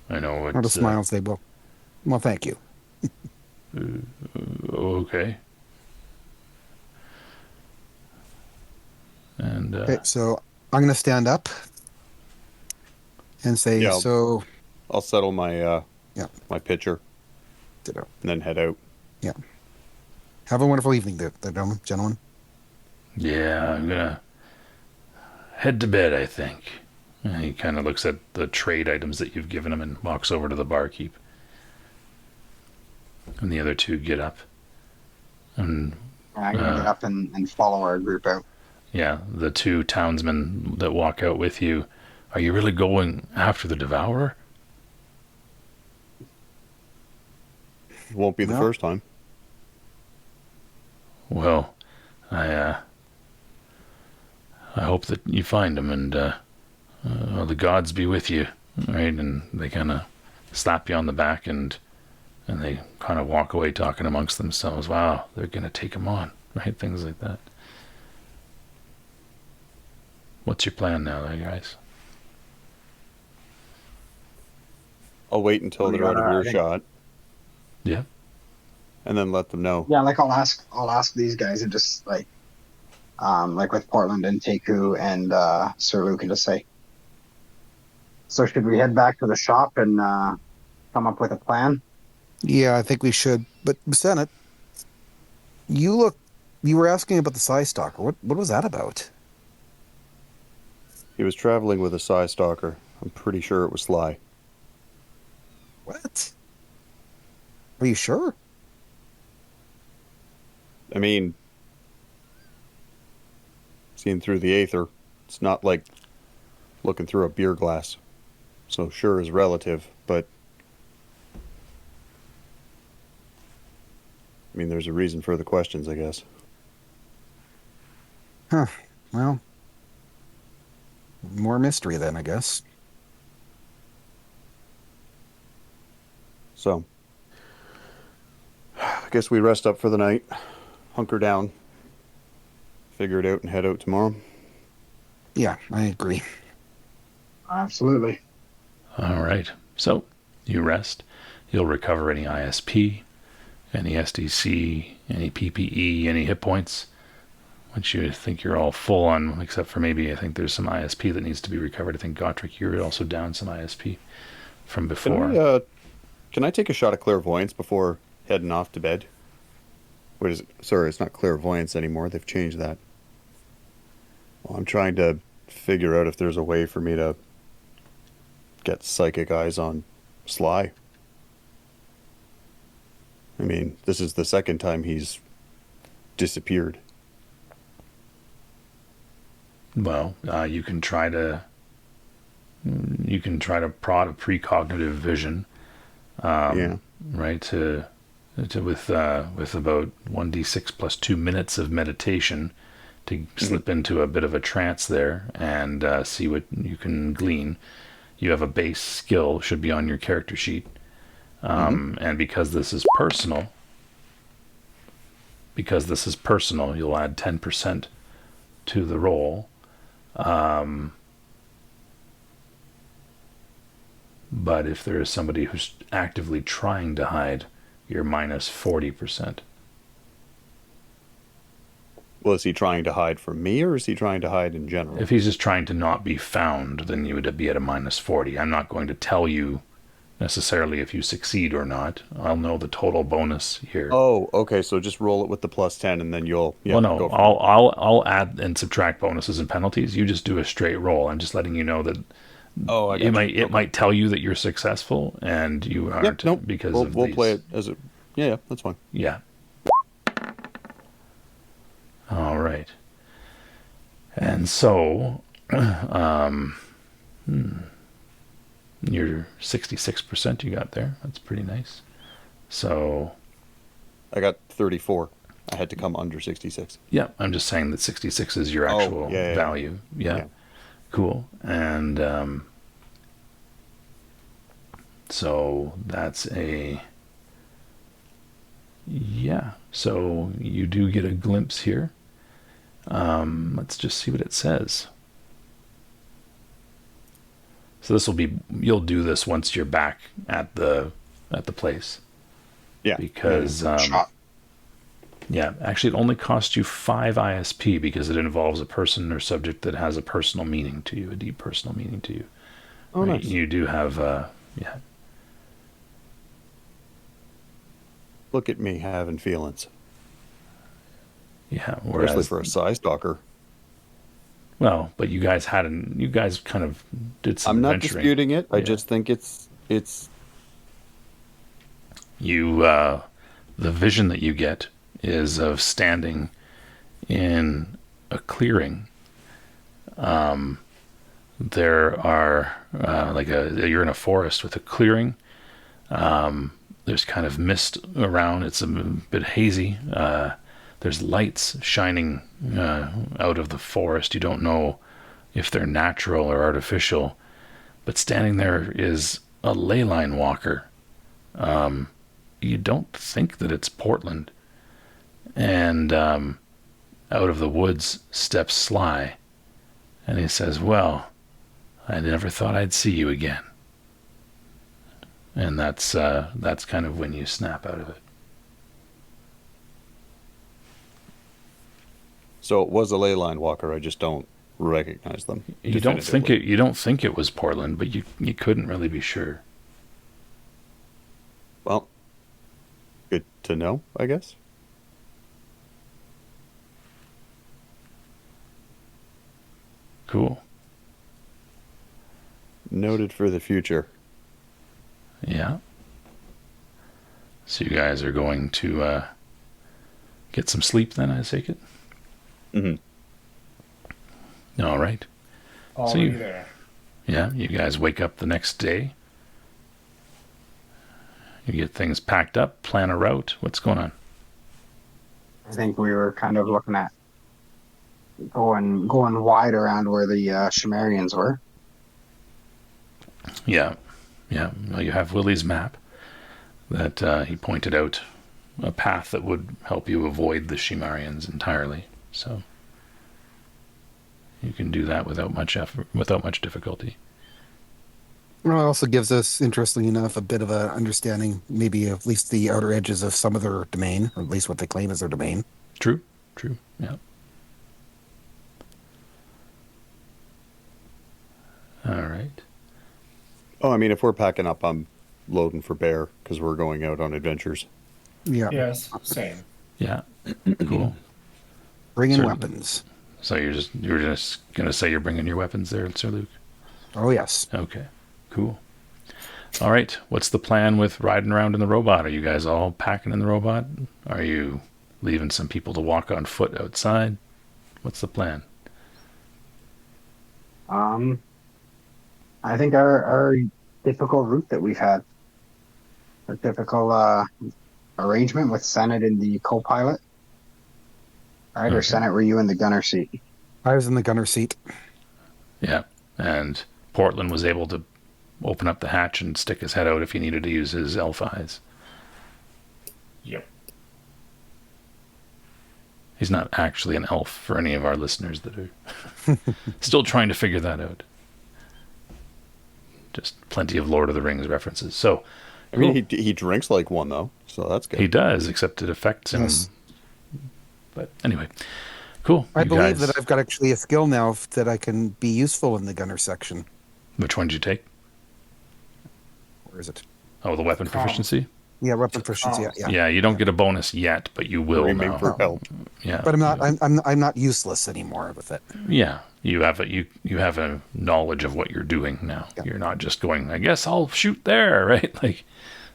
I know Not a it's smile, say, well, thank you. okay. And Okay, so I'm gonna stand up and say, Yeah, so I'll settle my yeah, my pitcher ditto. and then head out. Yeah. Have a wonderful evening, there, gentlemen. yeah, I'm gonna head to bed, I think. And he kind of looks at the trade items that you've given him and walks over to the barkeep. And the other two get up. And I'm gonna get up and follow our group out. yeah, the two townsmen that walk out with you. Are you really going after the Devourer? It won't be the No. first time. Well, I hope that you find him, and the gods be with you, right? And they kind of slap you on the back, and they kind of walk away talking amongst themselves. Wow, they're gonna take him on, right? Things like that. What's your plan now, there, guys? I'll wait until We they're out of gotta, I think, earshot Yeah. and then let them know. yeah, like I'll ask these guys and just like with Portland and Teku and Sir Luke and just say, so should we head back to the shop and come up with a plan? Yeah, I think we should. But Senate, you were asking about the Psy Stalker. What was that about? He was traveling with a Psy Stalker. I'm pretty sure it was Sly. What? Are you sure? I mean, seeing through the aether, it's not like looking through a beer glass. So sure is relative, but I mean, there's a reason for the questions, I guess. Huh. Well, more mystery then, I guess. So, I guess we rest up for the night, hunker down, figure it out, and head out tomorrow. Yeah, I agree. Absolutely. All right. So you rest. You'll recover any ISP, any SDC, any PPE, any hit points, which you think you're all full on, except for maybe I think there's some ISP that needs to be recovered. I think Gotrek, you're also down some ISP from before. Can I take a shot of clairvoyance before heading off to bed? What is it? Sorry, it's not clairvoyance anymore. They've changed that. Well, I'm trying to figure out if there's a way for me to get psychic eyes on Sly. I mean, this is the second time he's disappeared. Well, you can try to prod a precognitive vision, Yeah. right? With about 1d6 plus 2 minutes of meditation to slip into a bit of a trance there and see what you can glean. You have a base skill, should be on your character sheet. And because this is personal, you'll add 10% to the roll. But if there is somebody who's actively trying to hide, you're minus 40%. Well, is he trying to hide from me, or is he trying to hide in general? If he's just trying to not be found, then you would be at a -40. I'm not going to tell you necessarily if you succeed or not. I'll know the total bonus here. Oh, okay. So just roll it with the +10, and then you'll. Yeah, Well, no, go for I'll add and subtract bonuses and penalties. You just do a straight roll. I'm just letting you know that Oh, I got you. it might tell you that you're successful and you aren't Yep, nope. because We'll these. play it as a. Yeah, that's fine. Yeah. All right. And so, you're 66% you got there. That's pretty nice. So, I got 34. I had to come under 66. yeah, I'm just saying that 66 is your actual yeah. value. Yeah. Yeah. Cool. And so that's yeah. So you do get a glimpse here. Let's just see what it says. So this will be, you'll do this once you're back at the place. Yeah. Because Shot. yeah, actually it only costs you 5 ISP because it involves a person or subject that has a personal meaning to you, a deep personal meaning to you. Oh, Right? nice. You do have yeah. Look at me having feelings. Yeah, Especially whereas for a size stalker. well, but you guys kind of did some I'm not adventuring. disputing it. I Yeah. just think it's You the vision that you get is of standing in a clearing. There are you're in a forest with a clearing. There's kind of mist around. It's a bit hazy. There's lights shining out of the forest. You don't know if they're natural or artificial, but standing there is a ley line walker. You don't think that it's Portland. And out of the woods steps Sly, and he says, "Well, I never thought I'd see you again." And that's kind of when you snap out of it. so it was a ley line walker. I just don't recognize them. You don't think it was Portland, but you couldn't really be sure. Well, good to know, I guess. Cool. Noted for the future. Yeah. So you guys are going to get some sleep then, I take it? Mm-hmm. All right. Already you- there. Yeah, you guys wake up the next day. You get things packed up, plan a route. What's going on? I think we were kind of looking at going wide around where the Shimarians were. Yeah. Yeah. Well, you have Willie's map that he pointed out a path that would help you avoid the Shimarians entirely. So you can do that without much effort, without much difficulty. Well, it also gives us, interestingly enough, a bit of an understanding, maybe at least the outer edges of some of their domain, or at least what they claim is their domain. True. True. Yeah. All right. Oh, I mean, if we're packing up, I'm loading for bear because we're going out on adventures. Yeah. Yes, same. Yeah. Cool. Bring in Sir- weapons. So you're just gonna say you're bringing your weapons there, Sir Luke? Oh, yes. Okay. Cool. All right. What's the plan with riding around in the robot? Are you guys all packing in the robot? Are you leaving some people to walk on foot outside? What's the plan? I think our typical route that we've had, our typical arrangement with Senate and the co-pilot. Right, or Okay. Senate, were you in the gunner seat? I was in the gunner seat. Yeah. And Portland was able to open up the hatch and stick his head out if he needed to use his elf eyes. Yep. He's not actually an elf for any of our listeners that are still trying to figure that out. Just plenty of Lord of the Rings references. So, I mean, he drinks like one though, so that's good. he does, except it affects him. Yes. But anyway, Cool. I You believe guys, that I've got actually a skill now that I can be useful in the gunner section. which one did you take? Where is it? Oh, the weapon Comms. proficiency? Yeah, weapon proficiency. Comms. Yeah. Yeah, you don't get a bonus yet, but you will Screaming now. for help. Yeah. But I'm not. you- I'm not useless anymore with it. Yeah, you have a knowledge of what you're doing now. Yeah. You're not just going, I guess I'll shoot there, right? Like,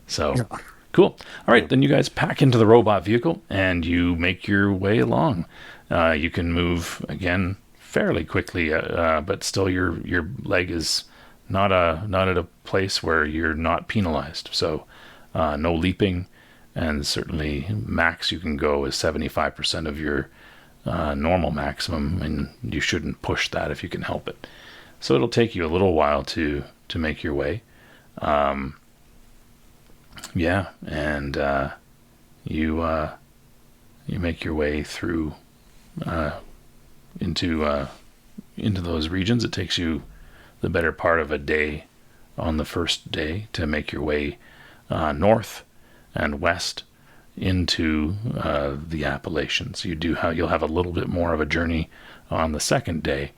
so Yeah. cool. All right, then you guys pack into the robot vehicle and you make your way along. You can move again fairly quickly, but still your leg is not at a place where you're not penalized. So no leaping, and certainly max you can go is 75% of your normal maximum, and you shouldn't push that if you can help it. So it'll take you a little while to make your way. Yeah, and you make your way through into those regions. It takes you the better part of a day on the first day to make your way north and west into the Appalachians. You'll have a little bit more of a journey on the second day,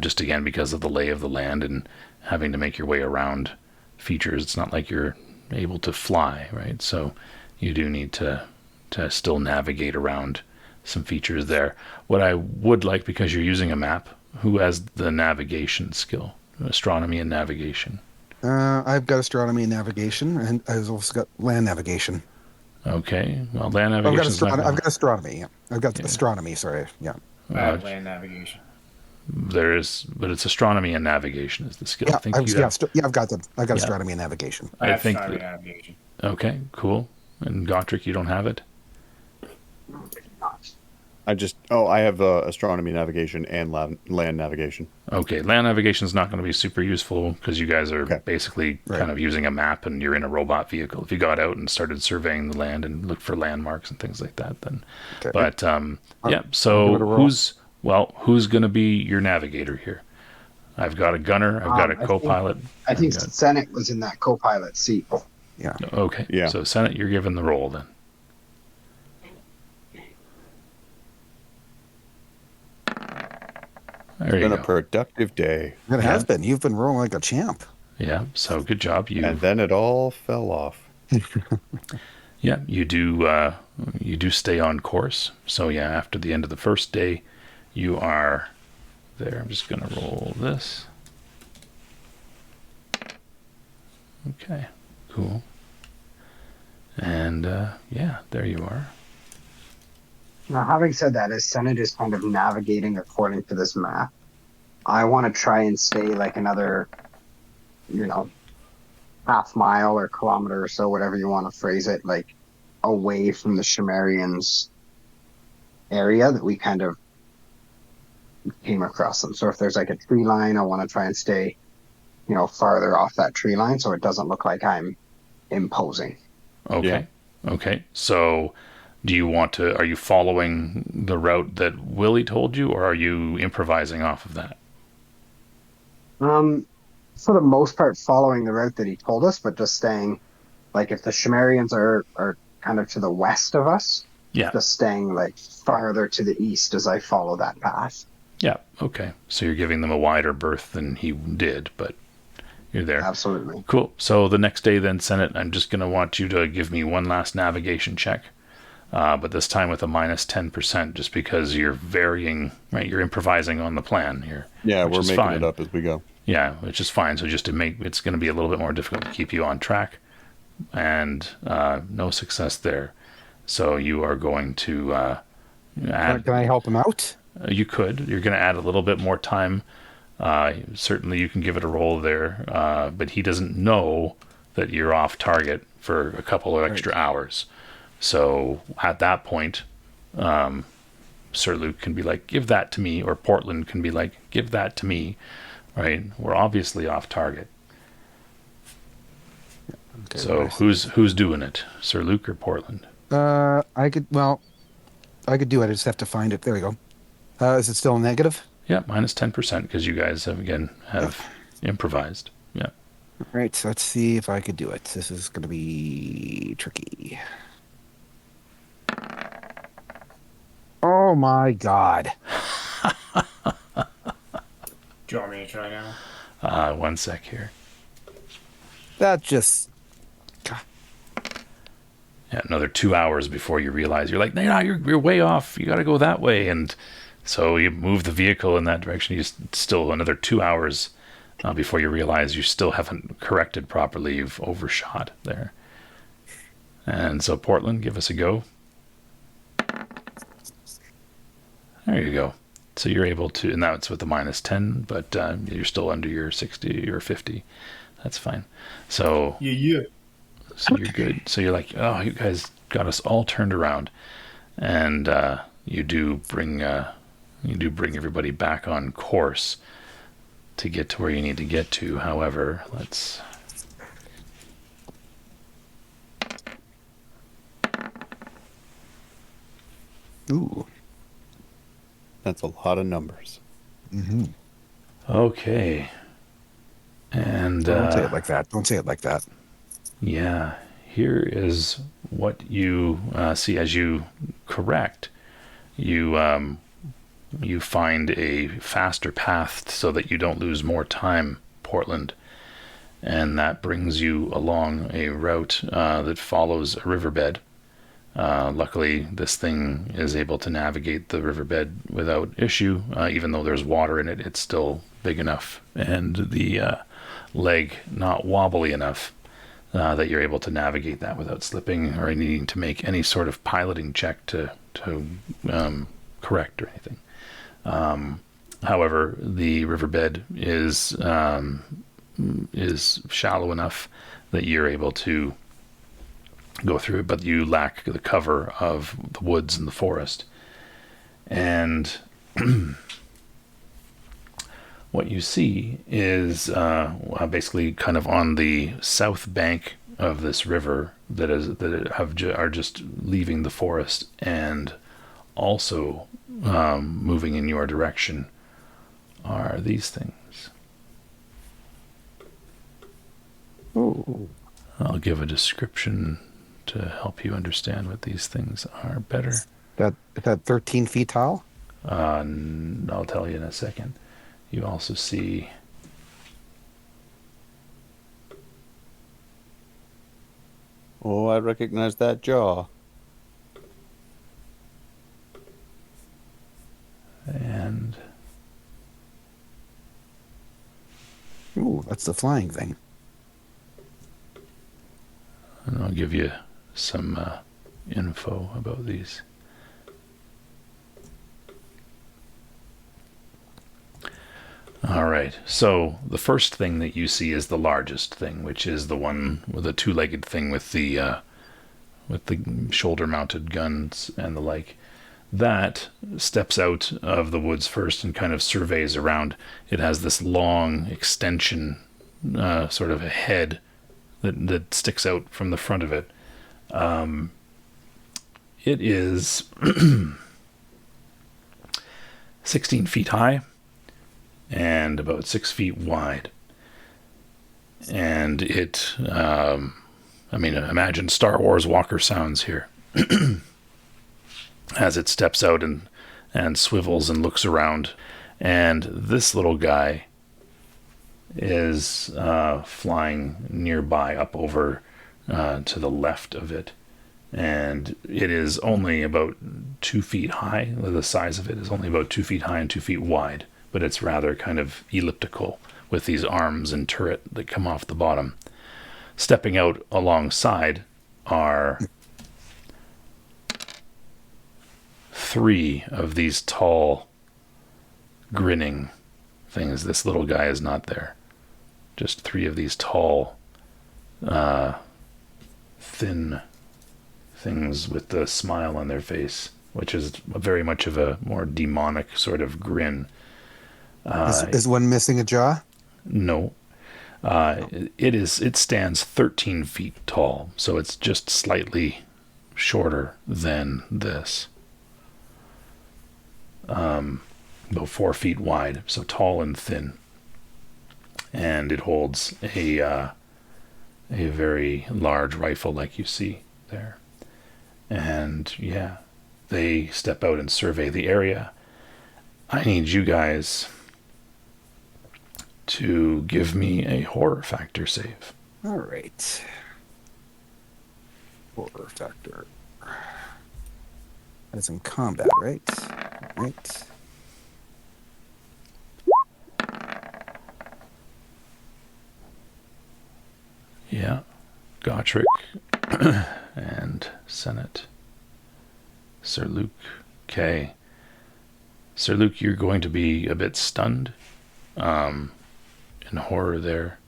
just again because of the lay of the land and having to make your way around features. It's not like you're able to fly, right? So you do need to still navigate around some features there. What I would like, because you're using a map, who has the navigation skill, astronomy and navigation? I've got astronomy and navigation, and I've also got land navigation. Okay, well, land I've got, navigation is not I've gonna, got astronomy. Yeah. I've got astronomy. Sorry. Yeah. I have land navigation. there is, but it's astronomy and navigation is the skill. Yeah. I think you have, I've got them. I've got Yeah. astronomy and navigation. I I have think astronomy that- and navigation. okay, cool. And Gotrick, you don't have it? I have astronomy navigation and land navigation. Okay, land navigation is not going to be super useful because you guys are Okay. basically Right. kind of using a map and you're in a robot vehicle. If you got out and started surveying the land and looked for landmarks and things like that, then. Okay. But yeah, give it so a roll. who's going to be your navigator here? I've got a gunner. I've got a I think- co-pilot. I think I've got- Senate was in that co-pilot seat. Yeah. Okay. Yeah. So Senate, you're given the role then. There you Been a go. productive day. It has been. You've been rolling like a champ. Yeah. So good job. And then it all fell off. Yeah, you do stay on course. So yeah, after the end of the first day, you are there. I'm just gonna roll this. Okay, cool. And yeah, there you are. Now, having said that, as Senate is kind of navigating according to this map, I want to try and stay like another, half mile or kilometer or so, whatever you want to phrase it, like away from the Shimerians area that we kind of came across them. So if there's like a tree line, I want to try and stay, farther off that tree line so it doesn't look like I'm imposing. Okay. Okay. So do you want to, are you following the route that Willie told you, or are you improvising off of that? For the most part, following the route that he told us, but just staying, like if the Shimerians are kind of to the west of us, Yeah. just staying like farther to the east as I follow that path. Yeah. Okay. So you're giving them a wider berth than he did, but you're there. Absolutely. Cool. So the next day then, Senate, I'm just going to want you to give me one last navigation check. But this time with a minus 10%, just because you're varying, right? You're improvising on the plan here. Yeah, which we're is making fine. it up as we go. Yeah, which is fine. So just to make, it's going to be a little bit more difficult to keep you on track, and no success there. So you are going to add. Can I help him out? You could. You're going to add a little bit more time. Certainly, you can give it a roll there, but he doesn't know that you're off target for a couple of extra hours. So at that point, Sir Luke can be like, "Give that to me," or Portland can be like, "Give that to me." Right? We're obviously off target. Okay, So who's doing it, Sir Luke or Portland? I could do it. I just have to find it. There we go. Is it still negative? Yeah, minus 10% because you guys have improvised. Yeah. All right. So let's see if I could do it. This is going to be tricky. Oh, Oh my God. Do you want me to try now? 1 sec here. That just. Yeah, another 2 hours before you realize you're like, no, you're way off. You got to go that way, and so you move the vehicle in that direction. You still another 2 hours before you realize you still haven't corrected properly. You've overshot there. And so Portland, give us a go. There you go. So you're able to, and that's with the -10, but you're still under your 60 or 50. That's fine. So Yeah. So you're good. So you're like, oh, you guys got us all turned around, and you do bring everybody back on course to get to where you need to get to. However, let's. Ooh. That's a lot of numbers. Mm-hmm. Okay. And Don't say it like that. Don't say it like that. yeah, here is what you see as you correct. You find a faster path so that you don't lose more time, Portland, and that brings you along a route that follows a riverbed. Luckily, this thing is able to navigate the riverbed without issue. Even though there's water in it, it's still big enough, and the leg not wobbly enough that you're able to navigate that without slipping or needing to make any sort of piloting check to correct or anything. However, the riverbed is shallow enough that you're able to go through it, but you lack the cover of the woods and the forest. And what you see is basically kind of on the south bank of this river are just leaving the forest and also moving in your direction are these things. Ooh. I'll give a description to help you understand what these things are better. That 13 feet tall? I'll tell you in a second. You also see Oh, I recognize that jaw. and Ooh, that's the flying thing. I'll give you some info about these. All right. So the first thing that you see is the largest thing, which is the one with the two-legged thing with the shoulder-mounted guns and the like. That steps out of the woods first and kind of surveys around. It has this long extension, sort of a head that sticks out from the front of it. It is 16 feet high and about 6 feet wide. And it, imagine Star Wars walker sounds here. As it steps out and swivels and looks around. And this little guy is flying nearby up over to the left of it. And it is only about 2 feet high. The size of it is only about 2 feet high and 2 feet wide. But it's rather kind of elliptical with these arms and turret that come off the bottom. Stepping out alongside are 3 of these tall, grinning things. This little guy is not there. Just 3 of these tall, thin things with the smile on their face, which is very much of a more demonic sort of grin. Is one missing a jaw? No. It stands 13 feet tall, so it's just slightly shorter than this. About 4 feet wide, so tall and thin. And it holds a very large rifle like you see there. And yeah, they step out and survey the area. I need you guys to give me a horror factor save. All right. Horror factor. That's in combat, right? Right. Yeah. Gotrek and Senate. Sir Luke. Okay. Sir Luke, you're going to be a bit stunned in horror there.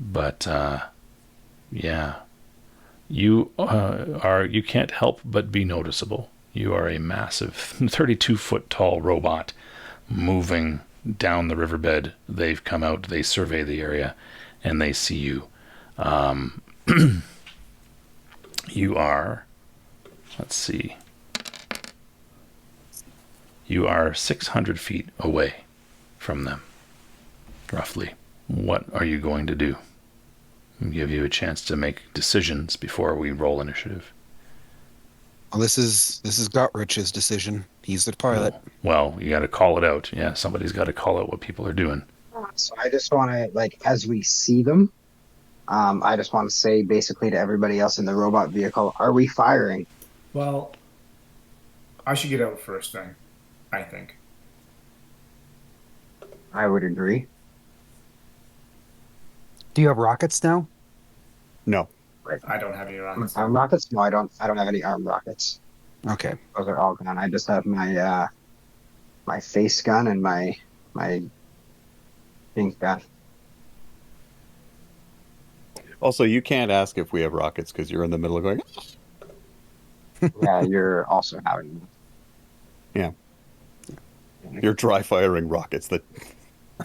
But, yeah. You you can't help but be noticeable. You are a massive 32-foot tall robot moving down the riverbed. They've come out, they survey the area, and they see you. You are, let's see, you are 600 feet away from them, roughly. What are you going to do? I'll give you a chance to make decisions before we roll initiative. Well, this is Gotrich's decision. He's the pilot. Well, you got to call it out. Yeah, somebody's got to call out what people are doing. So I just want to, like, as we see them, I just want to say basically to everybody else in the robot vehicle, are we firing? Well, I should get out first then, I think. I would agree. Do you have rockets now? No. I don't have any rockets. Arm rockets? No, I don't have any arm rockets. Okay. Those are all gone. I just have my my face gun and my ink gun. Also, you can't ask if we have rockets because you're in the middle of going. Yeah, you're also having. Yeah. You're dry firing rockets that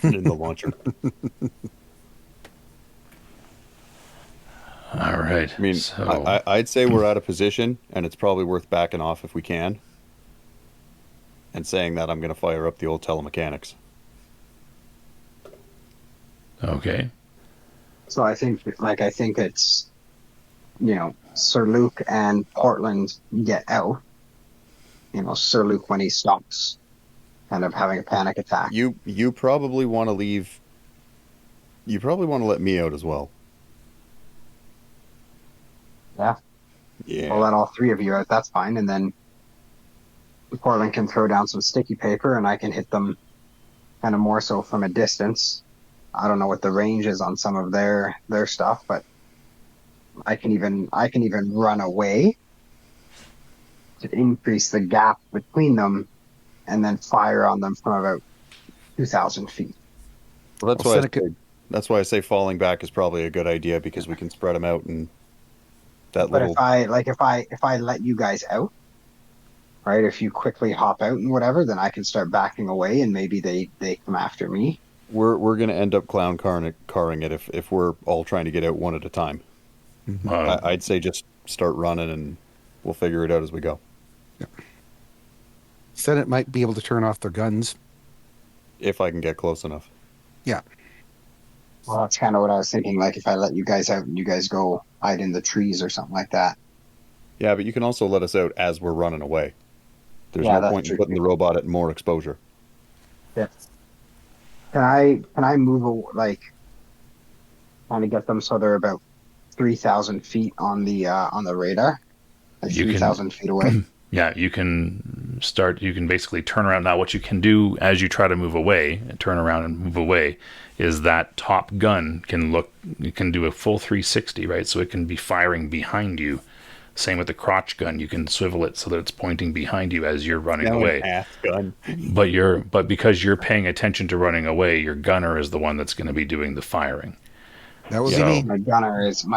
in the launcher. All right. I mean, so, I'd say we're out of position, and it's probably worth backing off if we can. And saying that, I'm going to fire up the old telemechanics. okay. So I think it's, Sir Luke and Portland get out. Sir Luke when he stops kind of having a panic attack. You probably want to leave. You probably want to let me out as well. Yeah. Yeah. I'll let all three of you out. That's fine. And then Portland can throw down some sticky paper, and I can hit them kind of more so from a distance. I don't know what the range is on some of their stuff, but I can even run away to increase the gap between them, and then fire on them from about 2,000 feet. Well, that's why I say falling back is probably a good idea because we can spread them out and that But little. if I let you guys out, right? If you quickly hop out and whatever, then I can start backing away, and maybe they come after me. We're going to end up clown carring it if we're all trying to get out one at a time. I'd say just start running and we'll figure it out as we go. Yeah. Senate might be able to turn off their guns. If I can get close enough. Yeah. Well, that's kind of what I was thinking. Like if I let you guys out and you guys go hide in the trees or something like that. Yeah, but you can also let us out as we're running away. There's Yeah, no that's point in true. putting the robot at more exposure. Yeah. Can I move kind of get them so they're about 3,000 feet on the radar? Like You can- 3,000 feet away. Yeah, you can basically turn around. Now, what you can do as you try to move away, and turn around and move away, is that top gun can do a full 360, right? So it can be firing behind you. Same with the crotch gun. You can swivel it so that it's pointing behind you as you're running away. Half gun. But because you're paying attention to running away, your gunner is the one that's going to be doing the firing. That would be So- me. My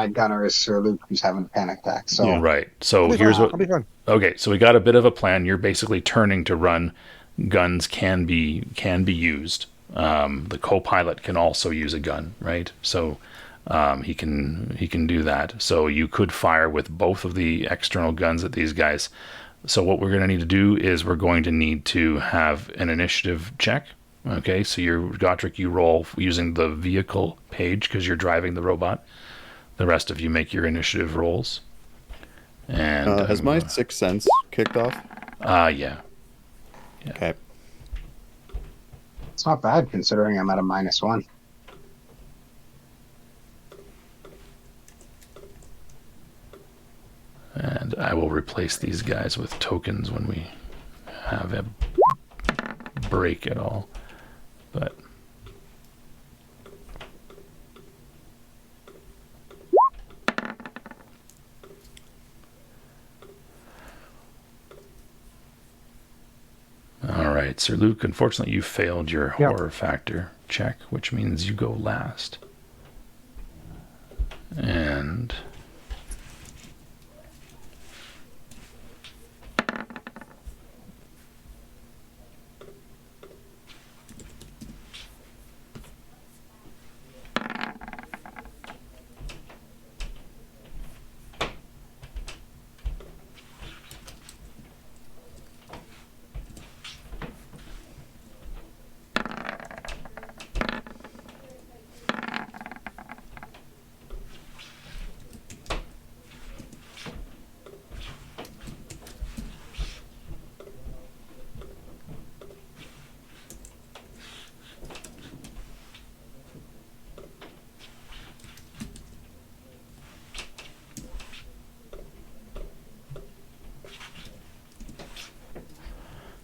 gunner is Sir Luke, who's having a panic attack. So Right. So I'll be here's fine, what. I'll be fine. Okay, so we got a bit of a plan. You're basically turning to run. Guns can be used. The co-pilot can also use a gun, right? So he can do that. So you could fire with both of the external guns at these guys. So what we're going to need to do is we're going to need to have an initiative check. Okay, so Gotrek, you roll using the vehicle page because you're driving the robot. The rest of you make your initiative rolls. And Has my sixth sense kicked off? Yeah. Okay. It's not bad considering I'm at a -1. And I will replace these guys with tokens when we have a break at all. But all right, Sir Luke, unfortunately you failed your Yeah. horror factor check, which means you go last. And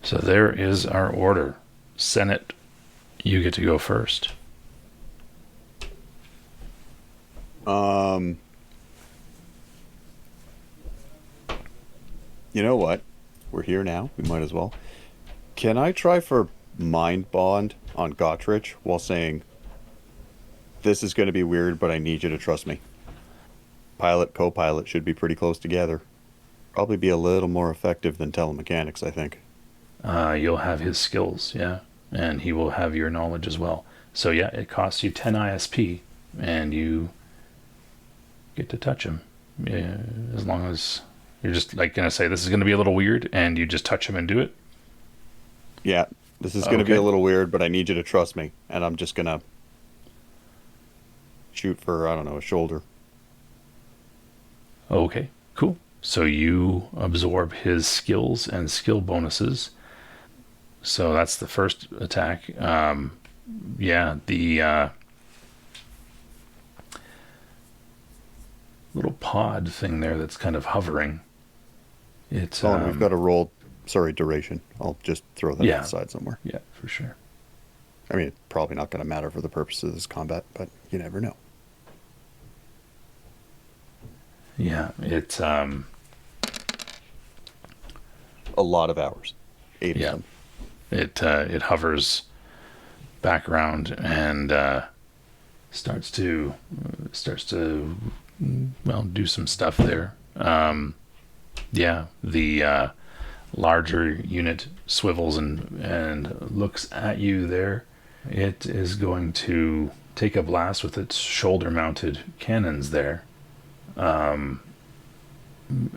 so there is our order. Senate, you get to go first. You know what? We're here now. We might as well. Can I try for mind bond on Gottrich while saying, this is going to be weird, but I need you to trust me? Pilot, co-pilot should be pretty close together. Probably be a little more effective than telemechanics, I think. You'll have his skills, yeah, and he will have your knowledge as well. So yeah, it costs you 10 ISP, and you get to touch him. Yeah, as long as you're just like gonna say this is gonna be a little weird, and you just touch him and do it. Yeah, this is going to be Okay. a little weird, but I need you to trust me. And I'm just going to shoot for, I don't know, a shoulder. Okay, cool. So you absorb his skills and skill bonuses. So that's the first attack. Yeah, the little pod thing there that's kind of hovering. It's Oh, and we've got to roll, duration. I'll just throw that Yeah. aside somewhere. yeah, for sure. I mean, it's probably not going to matter for the purposes of this combat, but you never know. Yeah, it's A lot of hours. 8 Yeah. of them. it hovers back around and starts to well do some stuff there. Yeah, the larger unit swivels and looks at you there. It is going to take a blast with its shoulder-mounted cannons there.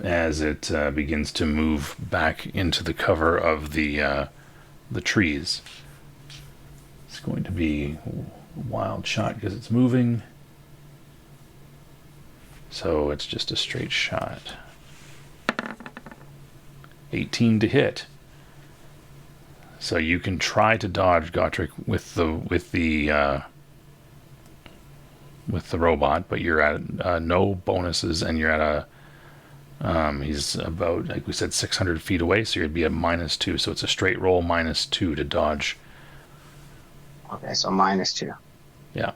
As it begins to move back into the cover of the trees. It's going to be a wild shot because it's moving. So it's just a straight shot. 18 to hit. So you can try to dodge Gotrek with the robot, but you're at no bonuses, and you're at a he's about, like we said, 600 feet away, so you'd be at -2. So it's a straight roll -2 to dodge. Okay, so -2. Yeah,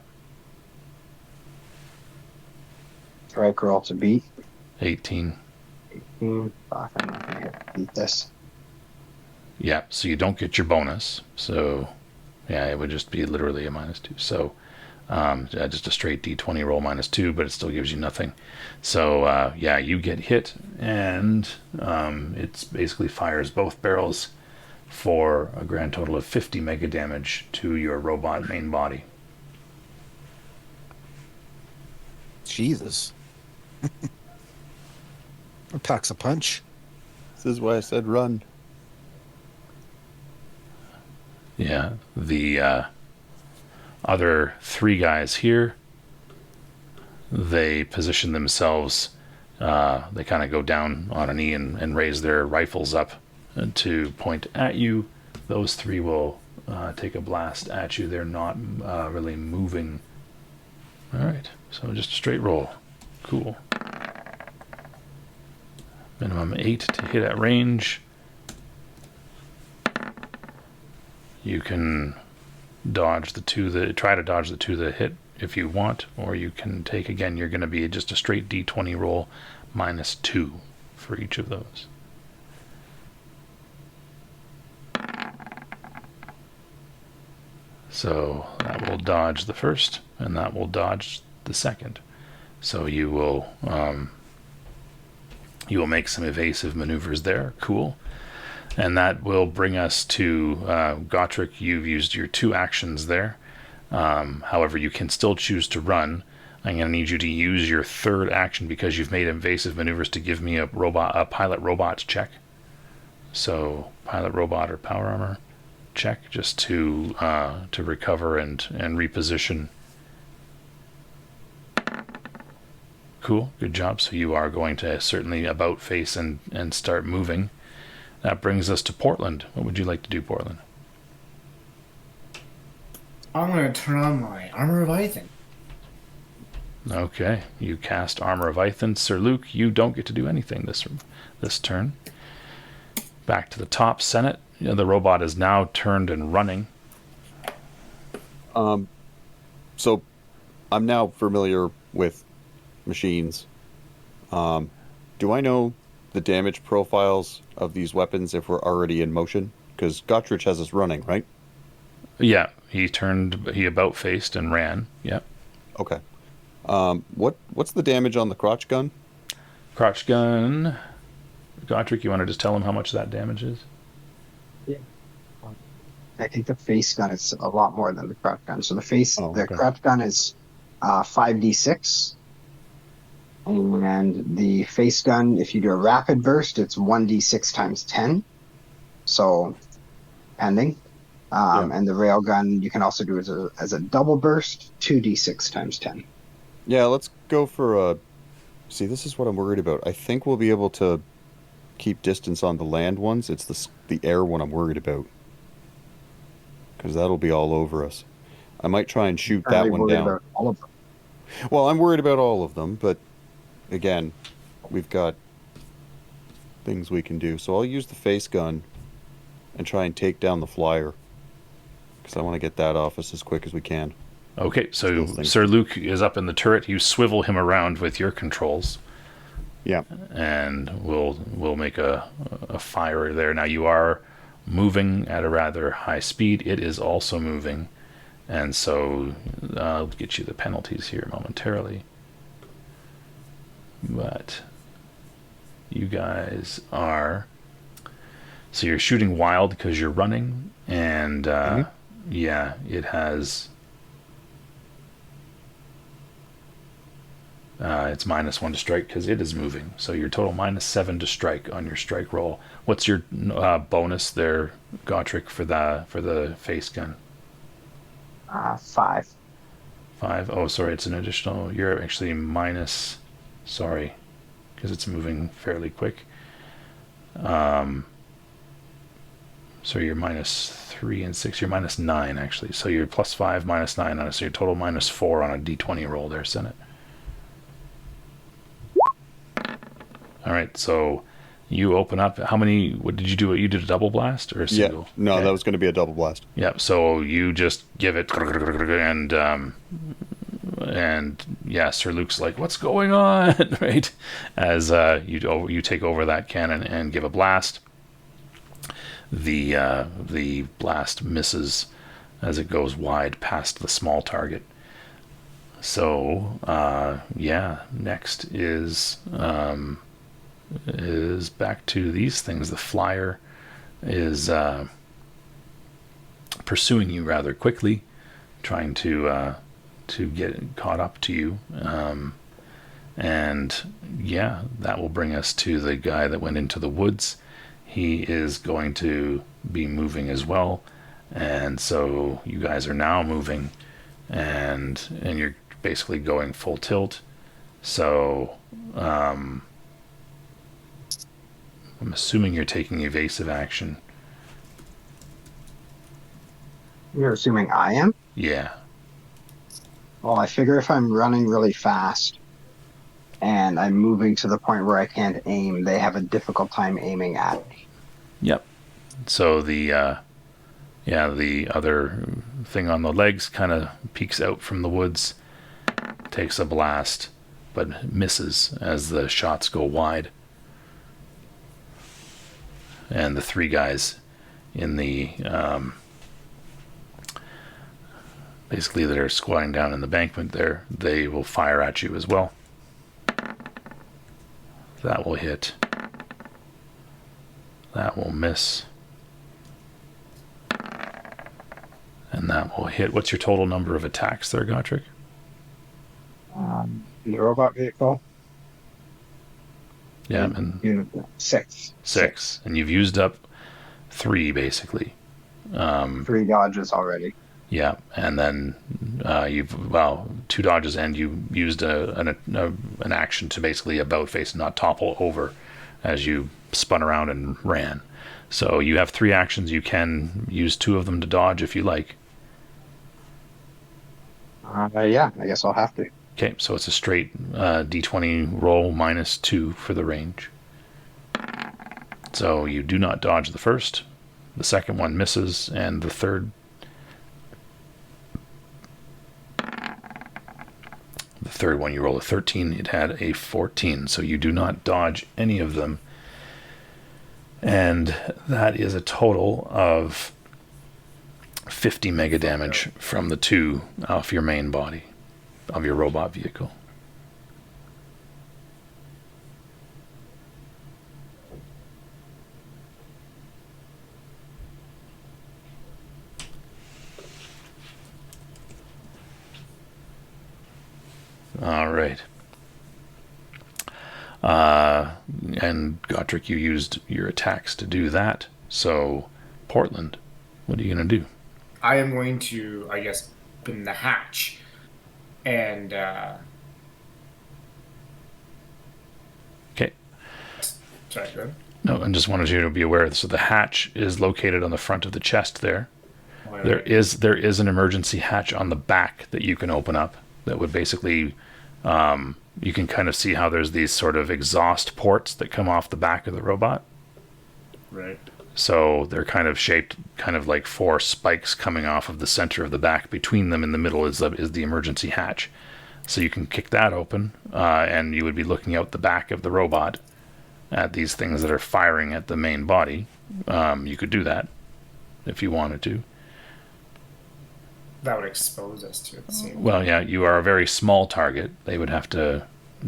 Strike roll to beat. 18. Fuck, I'm not gonna beat this. Yeah, so you don't get your bonus. So yeah, it would just be literally a -2. So yeah, just a straight D20 roll -2, but it still gives you nothing. So yeah, you get hit, and it basically fires both barrels for a grand total of 50 mega damage to your robot main body. Jesus. That packs a punch. This is why I said run. Yeah, the other three guys here, they position themselves, they kind of go down on a knee and raise their rifles up to point at you. Those 3 will take a blast at you. They're not really moving. All right, so just a straight roll. Cool. Minimum 8 to hit at range. You can dodge the 2 that try to dodge the 2 that hit if you want, or you can take, again, you're going to be just a straight d20 roll -2 for each of those. So that will dodge the first, and that will dodge the second. So you will make some evasive maneuvers there. Cool. And that will bring us to Gotrek. You've used your 2 actions there. However, you can still choose to run. I'm going to need you to use your 3rd action because you've made invasive maneuvers to give me a pilot robot check. So pilot robot or power armor check, just to recover and reposition. Cool, good job. So you are going to certainly about face and start moving. That brings us to Portland. What would you like to do, Portland? I'm going to turn on my Armor of Ethan. Okay, you cast Armor of Ethan. Sir Luke, you don't get to do anything this turn. Back to the top, Senate. The robot is now turned and running. So I'm now familiar with machines. Do I know the damage profiles of these weapons if we're already in motion? Because Gottrich has us running, right? Yeah, he about faced and ran. Yeah. Okay. What's the damage on the crotch gun? Crotch gun. Gottrich, you want to just tell him how much that damage is? Yeah. I think the face gun is a lot more than the crotch gun. So the crotch gun is 5d6. And the face gun, if you do a rapid burst, it's 1d6 times 10. So, pending. And the rail gun, you can also do as a double burst, 2d6 times 10. Yeah, let's go for a... See, this is what I'm worried about. I think we'll be able to keep distance on the land ones. It's the air one I'm worried about. Because that'll be all over us. I might try and shoot that one down. About all of them. Well, I'm worried about all of them, but again, we've got things we can do. So I'll use the face gun and try and take down the flyer. Because I want to get that off us as quick as we can. Okay, so Sir Luke is up in the turret. You swivel him around with your controls. Yeah. And we'll make a fire there. Now you are moving at a rather high speed. It is also moving. And so I'll get you the penalties here momentarily. But you guys are... So you're shooting wild because you're running. And yeah, it has... it's -1 to strike because it is moving. So your total -7 to strike on your strike roll. What's your bonus there, Gottrich, for the face gun? 5. 5. Oh, sorry, it's an additional. You're actually minus. Sorry, because it's moving fairly quick. So you're -3 and 6. You're -9 actually. So you're +5, -9 on it. So your total -4 on a d20 roll there, Senate. All right, so you open up. How many? What did you do? You did a double blast or a single? Yeah, no, okay. That was going to be a double blast. Yeah, so you just give it, and yeah, Sir Luke's like, "What's going on?" Right, as you take over that cannon and give a blast. The blast misses as it goes wide past the small target. So yeah, next is back to these things. The flyer is pursuing you rather quickly, trying to get caught up to you, and yeah, that will bring us to the guy that went into the woods. He is going to be moving as well, and so you guys are now moving, and you're basically going full tilt. So I'm assuming you're taking evasive action. You're assuming I am? Yeah. Well, I figure if I'm running really fast and I'm moving to the point where I can't aim, they have a difficult time aiming at me. Yep. So the other thing on the legs kind of peeks out from the woods, takes a blast, but misses as the shots go wide. And the three guys in the basically that are squatting down in the embankment there, they will fire at you as well. That will hit. That will miss. And that will hit. What's your total number of attacks there, Gotrick? The robot vehicle? Yeah, and 6. 6. And you've used up 3, basically. 3 dodges already. Yeah, and then you've 2 dodges, and you used an action to basically about face and not topple over as you spun around and ran. So you have 3 actions. You can use 2 of them to dodge if you like. Yeah, I guess I'll have to. Okay, so it's a straight d20 roll -2 for the range. So you do not dodge the first. The second one misses, and the third one you roll a 13. It had a 14, so you do not dodge any of them. And that is a total of 50 mega damage from the 2 off your main body of your robot vehicle. All right. And Gotrick, you used your attacks to do that. So, Portland, what are you going to do? I am going to, I guess, open the hatch. And, Okay. sorry, go ahead. No, I just wanted you to be aware. So the hatch is located on the front of the chest there. Wait, There wait. is an emergency hatch on the back that you can open up that would basically you can kind of see how there's these sort of exhaust ports that come off the back of the robot. Right. So they're kind of shaped kind of like 4 spikes coming off of the center of the back. Between them in the middle is the emergency hatch. So you can kick that open and you would be looking out the back of the robot at these things that are firing at the main body. You could do that if you wanted to. That would expose us to it. See. Well, yeah, you are a very small target. They would have to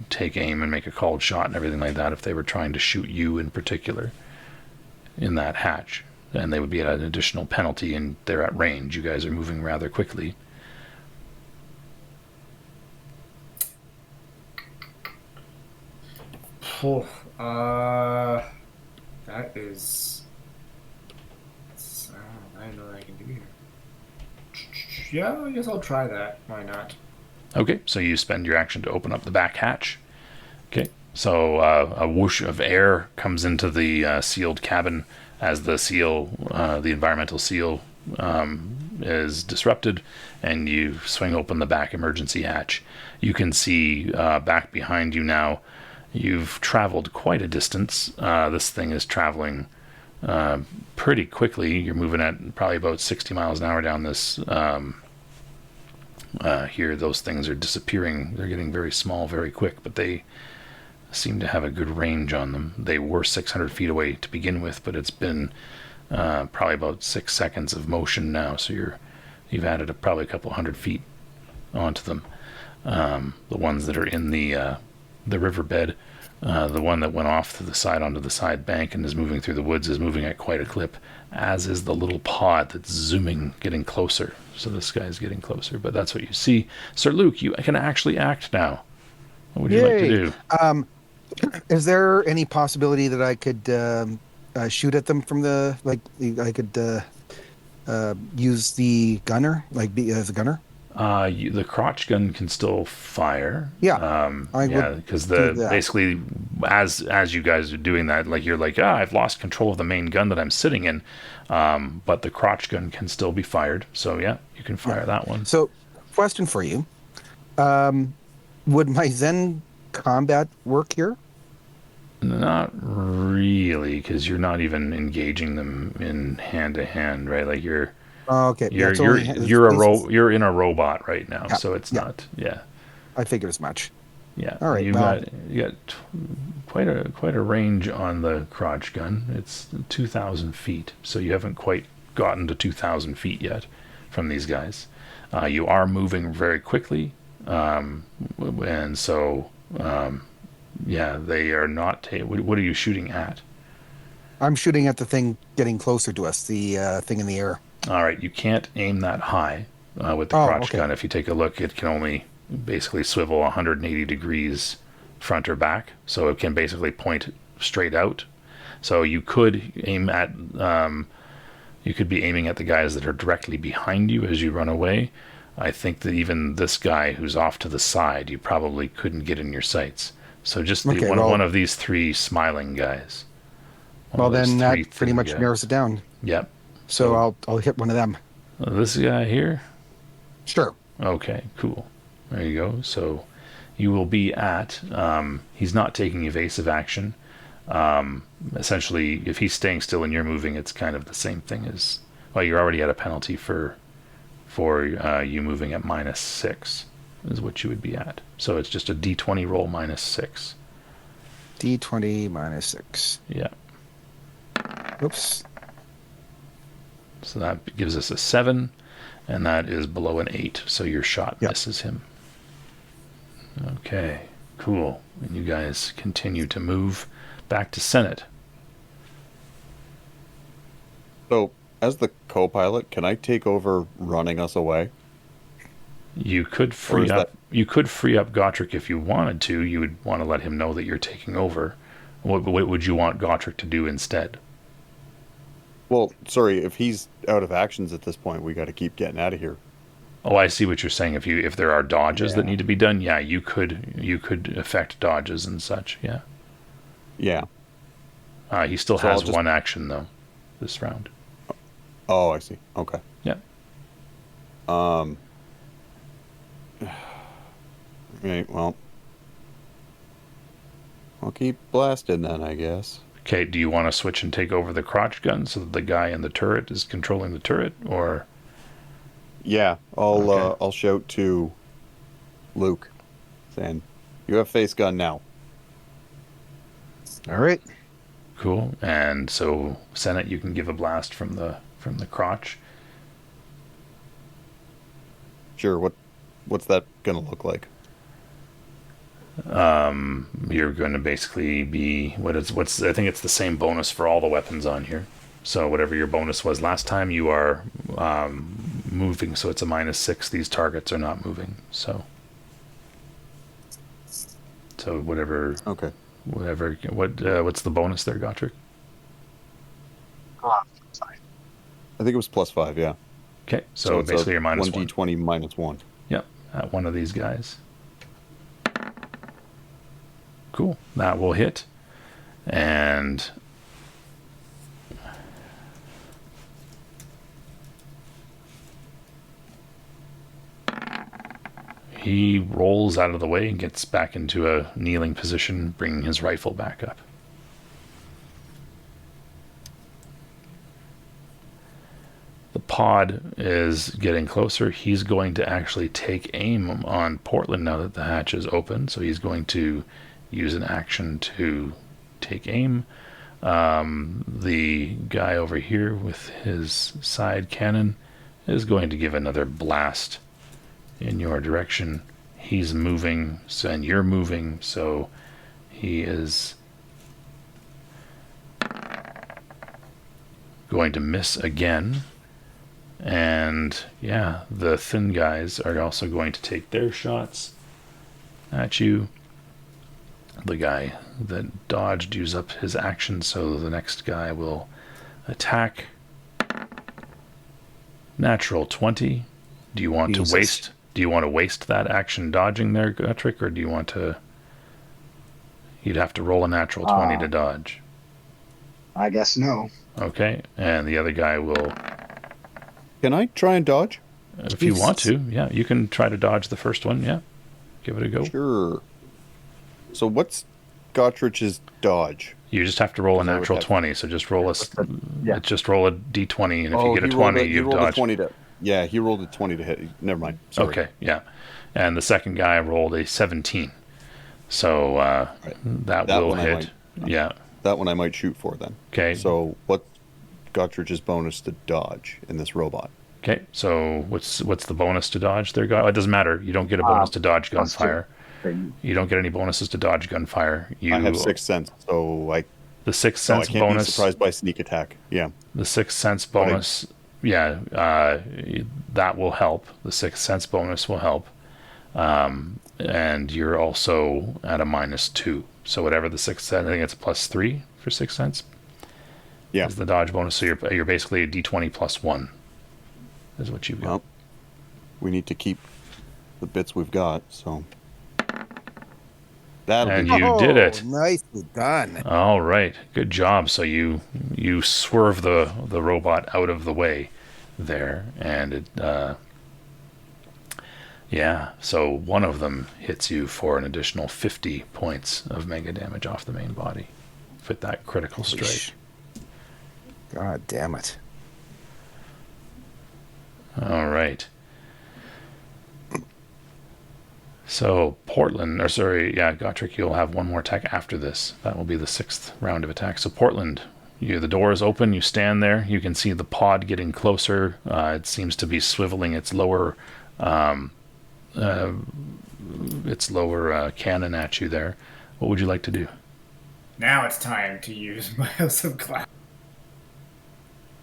take aim and make a called shot and everything like that if they were trying to shoot you in particular in that hatch. And they would be at an additional penalty, and they're at range. You guys are moving rather quickly. Oh, that is... I don't know what I can do here. Yeah, I guess I'll try that. Why not? Okay, so you spend your action to open up the back hatch. Okay, so a whoosh of air comes into the sealed cabin as the environmental seal is disrupted, and you swing open the back emergency hatch. You can see back behind you now, you've traveled quite a distance. This thing is traveling pretty quickly. You're moving at probably about 60 miles an hour down this here. Those things are disappearing. They're getting very small very quick, but they seem to have a good range on them. They were 600 feet away to begin with, but it's been probably about 6 seconds of motion now, so you've added probably a couple 100 feet onto them. The ones that are in the riverbed, the one that went off to the side onto the side bank and is moving through the woods is moving at quite a clip, as is the little pod that's zooming, getting closer. So this guy's getting closer, but that's what you see. Sir Luke, you can actually act now. What would you like to do? Is there any possibility that I could shoot at them from I could use the gunner, be as a gunner? The crotch gun can still fire. Yeah, I Yeah, would because do that. basically as you guys are doing that, like you're like, I've lost control of the main gun that I'm sitting in, but the crotch gun can still be fired. So yeah, you can fire that one. So, question for you: would my Zen combat work here? Not really, because you're not even engaging them in hand to hand, right? Like Oh, okay, yeah, you're it's you're only you're a it's- you're in a robot right now, Yeah, so it's yeah, not. Yeah, I figured as much. yeah. All right, You well, got quite a range on the crotch gun. It's 2,000 feet, so you haven't quite gotten to 2,000 feet yet from these guys. You are moving very quickly, and so yeah, they are not. What are you shooting at? I'm shooting at the thing getting closer to us, the thing in the air. All right, you can't aim that high with the Oh, crotch okay. gun. If you take a look, it can only basically swivel 180 degrees front or back, so it can basically point straight out. So you could aim at, you could be aiming at the guys that are directly behind you as you run away. I think that even this guy who's off to the side, you probably couldn't get in your sights. So just Okay, one of these three smiling guys. One Well, of those then three that pretty thin much guys. narrows it down. Yep. So I'll hit one of them. This guy here. Sure. Okay, cool. There you go. So you will be at, he's not taking evasive action. Essentially, if he's staying still and you're moving, it's kind of the same thing as, well, you're already at a penalty for you moving at -6 is what you would be at. So it's just a d20 roll -6. D20 -6. Yeah. Oops. So that gives us a 7, and that is below an 8. So your shot Yep. misses him. Okay, cool. And you guys continue to move back to Senate. So, as the co-pilot, can I take over running us away? You could free is up. You could free up Gotrek if you wanted to. You would want to let him know that you're taking over. What would you want Gotrek to do instead? Well, sorry, if he's out of actions at this point, we got to keep getting out of here. Oh, I see what you're saying. If there are dodges that Yeah. need to be done, yeah, you could affect dodges and such. Yeah. Yeah. He still So I'll has just- one action though, this round. Oh, I see. Okay. Yeah. Right, well, I'll keep blasting then, I guess. Okay. Do you want to switch and take over the crotch gun so that the guy in the turret is controlling the turret, or? Yeah, Okay. I'll shout to Luke, saying, "You have face gun now." All right. Cool. And so, Senate, you can give a blast from the crotch. Sure. What's that gonna look like? You're going to basically be what's I think it's the same bonus for all the weapons on here. So whatever your bonus was last time, you are moving. So it's a -6. These targets are not moving. So whatever Okay. what's the bonus there, Gotrek? I think it was +5. Yeah. Okay, so it's basically you're -1. 1d20 -1. Yep, at one of these guys. Cool. That will hit. And he rolls out of the way and gets back into a kneeling position, bringing his rifle back up. The pod is getting closer. He's going to actually take aim on Portland now that the hatch is open. So he's going to use an action to take aim. The guy over here with his side cannon is going to give another blast in your direction. He's moving, and you're moving, so he is going to miss again. And yeah, the thin guys are also going to take their shots at you. The guy that dodged used up his action, so the next guy will attack. Natural 20. Do you want Jesus. to waste Do you want to waste that action dodging there, Gutrick, or do you want to... You'd have to roll a natural 20 to dodge. I guess no. Okay, and the other guy will... Can I try and dodge? If you want to, yeah. You can try to dodge the first one, yeah. Give it a go. Sure. So what's Gottrich's dodge? You just have to roll a I would natural have- 20, so just roll just roll a d20, and if you get a he 20, rolled you've rolled dodged. A 20 to, yeah, he rolled a 20 to hit. Never mind. Sorry. Okay, yeah. And the second guy rolled a 17. So that will one I hit. Yeah. That one I might shoot for then. Okay. So what Gottrich's bonus to dodge in this robot? Okay, so what's the bonus to dodge there, guy? It doesn't matter. You don't get a bonus to dodge gunfire. You don't get any bonuses to dodge gunfire. I have 6th sense, so the 6th so I sense can't bonus. be surprised by sneak attack. Yeah. The 6th sense bonus, that will help. The 6th sense bonus will help. And you're also at a -2. So whatever the 6th sense, I think it's a +3 for 6th sense. Yeah. Is the dodge bonus. So you're basically a d20 +1 is what you've got. Well, we need to keep the bits we've got, so that'll And be you did it. Nicely done. All right, good job. So you swerve the robot out of the way there, and it so one of them hits you for an additional 50 points of mega damage off the main body with that critical strike. God damn it. All right. So Gottrick, you'll have one more attack after this. That will be the 6th round of attack. So Portland, the door is open. You stand there. You can see the pod getting closer. It seems to be swiveling its lower cannon at you there. What would you like to do? Now it's time to use my House of Cloud.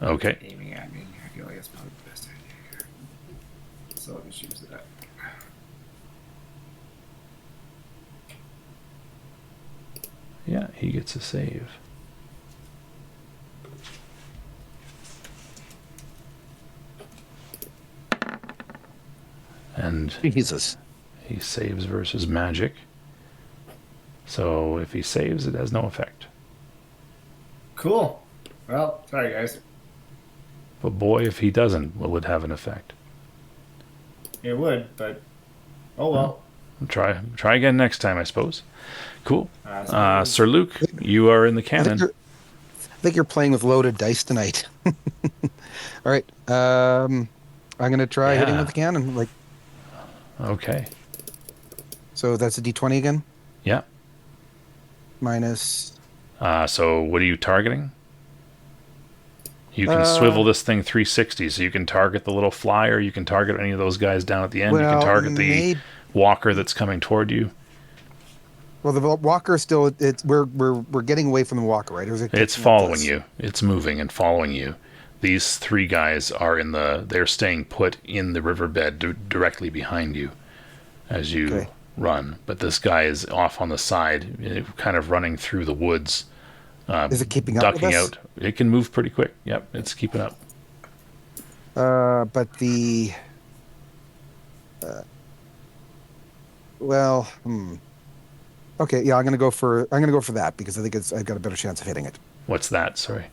Okay. Aiming at me. I feel like that's probably the best idea here. So I'll just use that. Yeah, he gets a save. And Jesus. he saves versus magic. So if he saves, it has no effect. Cool. Well, sorry guys. But boy, if he doesn't, it would have an effect. It would, but oh well. Try again next time, I suppose. Cool. So Sir Luke, you are in the I think, cannon. I think you're playing with loaded dice tonight. All right. I'm going to try hitting Yeah. with the cannon. Okay. So that's a d20 again? Yeah. Minus... So what are you targeting? You can swivel this thing 360, so you can target the little flyer. You can target any of those guys down at the end. You can target the walker that's coming toward you. Well, the walker still... We're getting away from the walker, right? Or is it It's following you. It's moving and following you. These 3 guys are they're staying put in the riverbed directly behind you as you run. But this guy is off on the side, kind of running through the woods. Is it keeping up ducking with us? out? It can move pretty quick. Yep, it's keeping up. But the... Okay, yeah, I'm gonna go for that because I think I've got a better chance of hitting it. What's that? Sorry.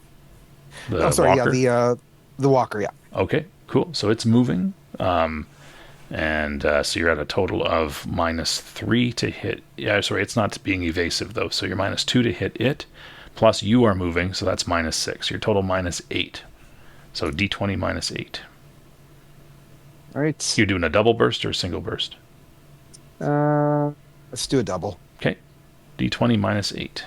Walker? Yeah, the walker, yeah. Okay, cool. So it's moving. And so you're at a total of -3 to hit. Yeah, sorry, it's not being evasive though. So you're -2 to hit it, plus you are moving, so that's -6. Your total -8. So d20 -8. All right. You're doing a double burst or a single burst? Let's do a double. Okay, d20 -8.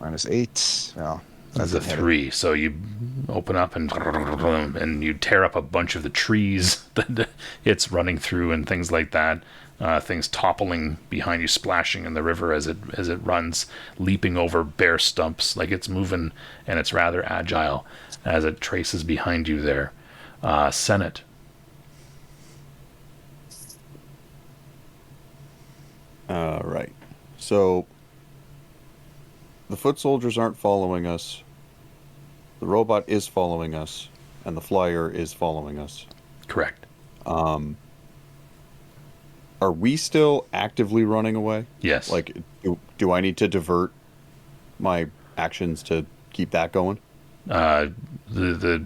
-8. Well, That's a 3. So you open up and you tear up a bunch of the trees that it's running through and things like that. Things toppling behind you, splashing in the river as it runs, leaping over bare stumps. Like it's moving, and it's rather agile as it traces behind you there. Senate. Right. So the foot soldiers aren't following us. The robot is following us. and the flyer is following us. Correct. Are we still actively running away? Yes. Like, do I need to divert my actions to keep that going? The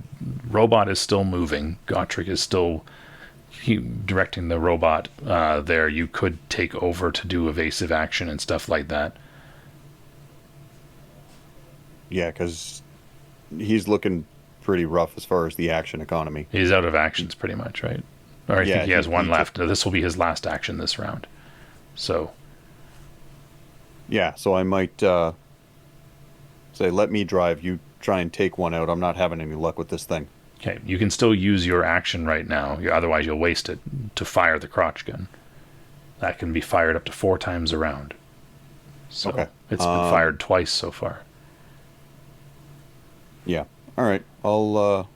robot is still moving. Gotrek is still directing the robot there. You could take over to do evasive action and stuff like that. Yeah, because he's looking pretty rough as far as the action economy. He's out of actions pretty much, right? Or I Yeah, think he has one he left. This will be his last action this round. So, Yeah, so I might say, let me drive. You try and take one out. I'm not having any luck with this thing. okay, you can still use your action right now. Otherwise, you'll waste it to fire the crotch gun. That can be fired up to 4 times a round. So Okay. it's been fired twice so far. Yeah. All right. I'll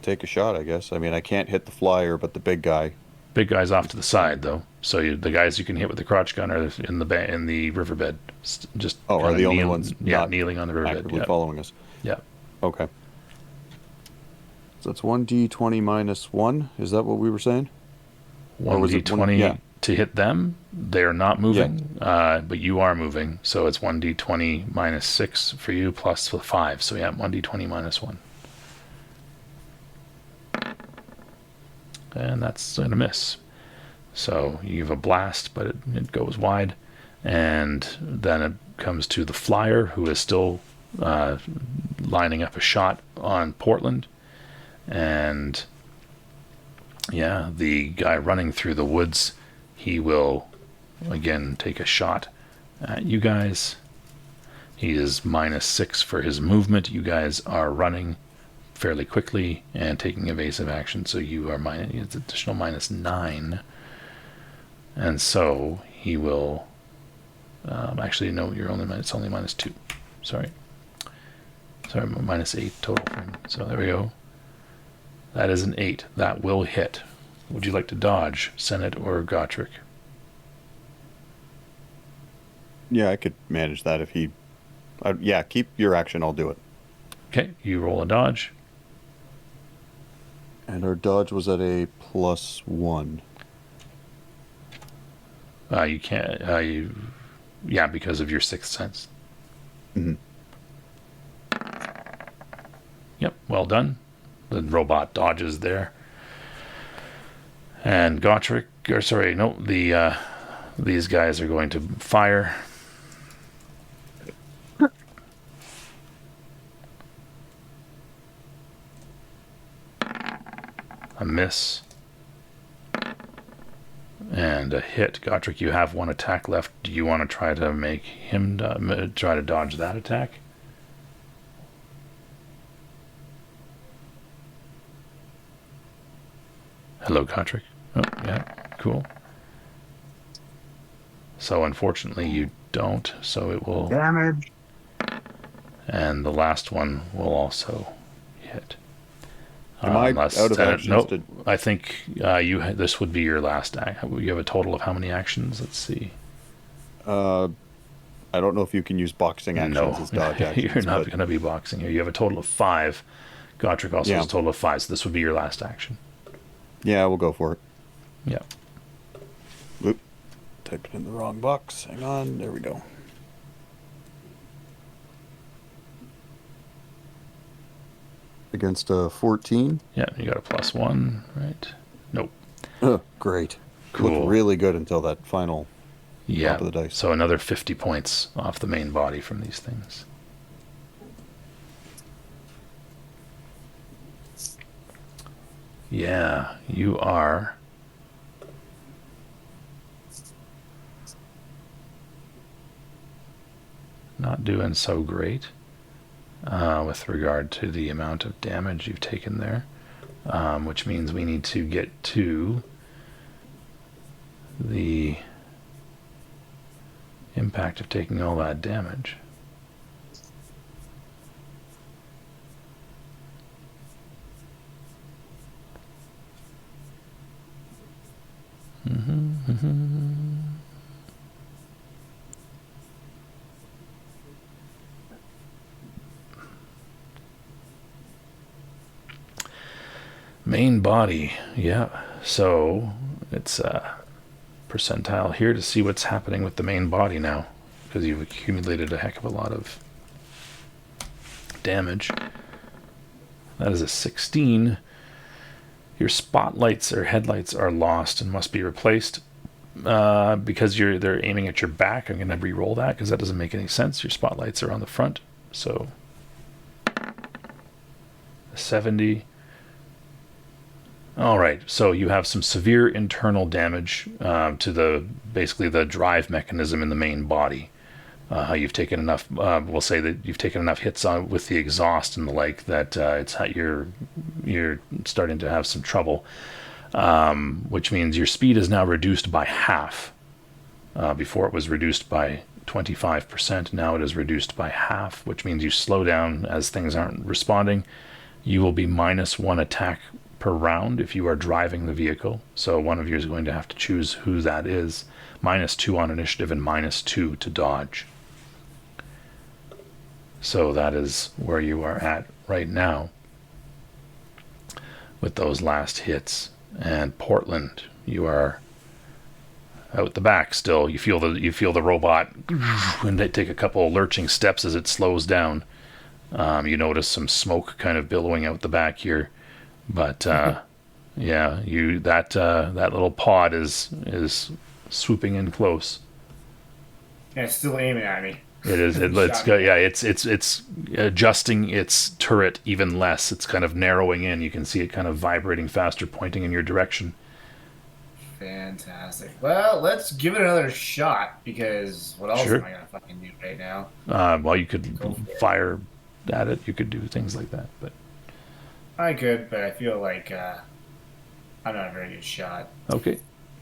take a shot, I guess. I mean, I can't hit the flyer, but the big guy. Big guy's off to the side though, so the guys you can hit with the crotch gun are in the riverbed. Just Are kinda the only ones not kneeling on the riverbed. actively Yeah. following us? Yeah. Okay. So that's 1d20 minus 1. Is that what we were saying? Or was it 1d20 yeah. to hit them. They are not moving, but you are moving. So it's 1d20 minus 6 for you plus the 5. So yeah, 1d20 minus 1. And that's going to miss. So you have a blast, but it goes wide. And then it comes to the flyer, who is still lining up a shot on Portland. And yeah, the guy running through the woods, he will again take a shot at you guys. He is minus 6 for his movement. You guys are running fairly quickly and taking evasive action, so you are it's additional minus 9. And so he will actually no, it's only minus 2. Sorry, minus 8 total for him. So there we go. That is an 8. That will hit. Would you like to dodge, Senate or Gotrek? Yeah, I could manage that if he... yeah, keep your action. I'll do it. Okay, you roll a dodge. And our dodge was at a +1. You can't... yeah, because of your 6th sense. Mm-hmm. Yep, well done. The robot dodges there. And Gotrek... Or sorry, no, these guys are going to fire. A miss. And a hit. Gotrek, you have 1 attack left. Do you want to try to make him try to dodge that attack? Hello, Gotrek. Oh, yeah, cool. So unfortunately you don't, so it will... Damage. And the last one will also hit. Am I out of actions? Nope. I think this would be your last act. You have a total of how many actions? Let's see. I don't know if you can use boxing actions as dodge actions. You're not going to be boxing here. You have a total of 5. Gotrek also has a total of 5, so this would be your last action. Yeah, we'll go for it. Yeah. Oop. Typed it in the wrong box. Hang on. There we go. Against a 14. Yeah, you got a +1, right? Nope. Oh, great. Cool. Looked really good until that final Yeah. top of the dice. So another 50 points off the main body from these things. Yeah, you are not doing so great with regard to the amount of damage you've taken there, which means we need to get to the impact of taking all that damage. Main body, yeah. So it's percentile here to see what's happening with the main body now, because you've accumulated a heck of a lot of damage. That is a 16. Your spotlights or headlights are lost and must be replaced. Because they're aiming at your back, I'm going to re-roll that because that doesn't make any sense. Your spotlights are on the front, so 70. All right, so you have some severe internal damage to basically the drive mechanism in the main body. You've taken enough. We'll say that you've taken enough hits on with the exhaust and the like that you're starting to have some trouble. Which means your speed is now reduced by half. Before it was reduced by 25%. Now it is reduced by half, which means you slow down as things aren't responding. You will be -1 attack per round if you are driving the vehicle. So one of you is going to have to choose who that is. -2 on initiative and -2 to dodge. So that is where you are at right now with those last hits. And Portland, you are out the back still. You feel the robot, and they take a couple of lurching steps as it slows down. You notice some smoke kind of billowing out the back here, but yeah, that little pod is swooping in close. Yeah, it's still aiming at me. It is. It's adjusting its turret even less. It's kind of narrowing in. You can see it kind of vibrating faster, pointing in your direction. Fantastic. Well, let's give it another shot, because what else Sure. am I gonna fucking do right now? Well, you could fire at it. You could do things like that, but I could, but I feel like I'm not a very good shot. okay,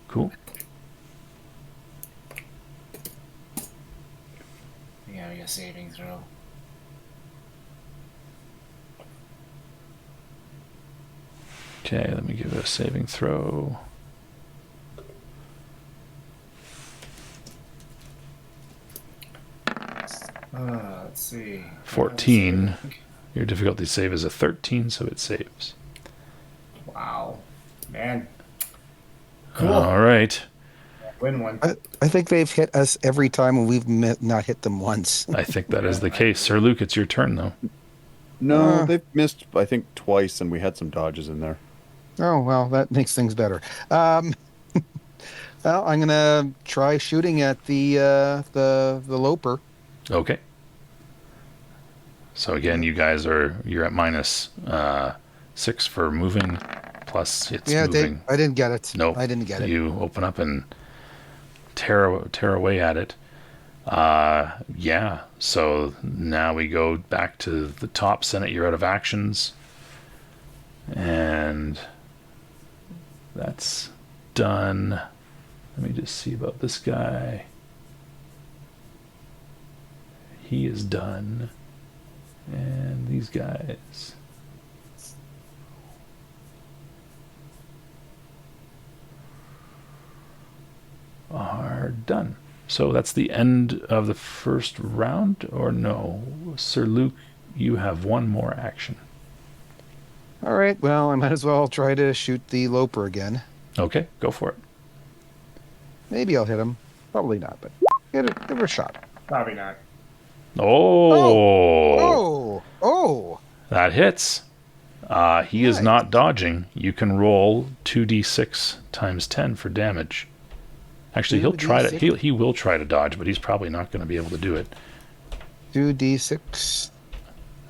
cool. Yeah, we got a saving throw. Okay, let me give it a saving throw. Let's see. 14. Your difficulty save is a 13, so it saves. Wow, man. Cool. All right. Win one. I think they've hit us every time and we've not hit them once. I think that is the case. Sir Luke, it's your turn, though. No, they've missed, I think, twice, and we had some dodges in there. Oh, well, that makes things better. Well, I'm going to try shooting at the Loper. Okay. So again, you're at -6 for moving, plus it's moving. I didn't get it. Nope. I didn't get it. You open up and tear away at it. Yeah. So now we go back to the top. Senate, you're out of actions. And that's done. Let me just see about this guy. He is done. And these guys. Are done. So that's the end of the first round, or no? Sir Luke, you have one more action. All right. Well, I might as well try to shoot the Loper again. Okay, go for it. Maybe I'll hit him. Probably not, but give it a shot. Probably not. Oh! That hits. He is Nice. not dodging. You can roll 2d6 times 10 for damage. Actually, he'll try to. 2d6? He will try to dodge, but he's probably not going to be able to do it. 2d6.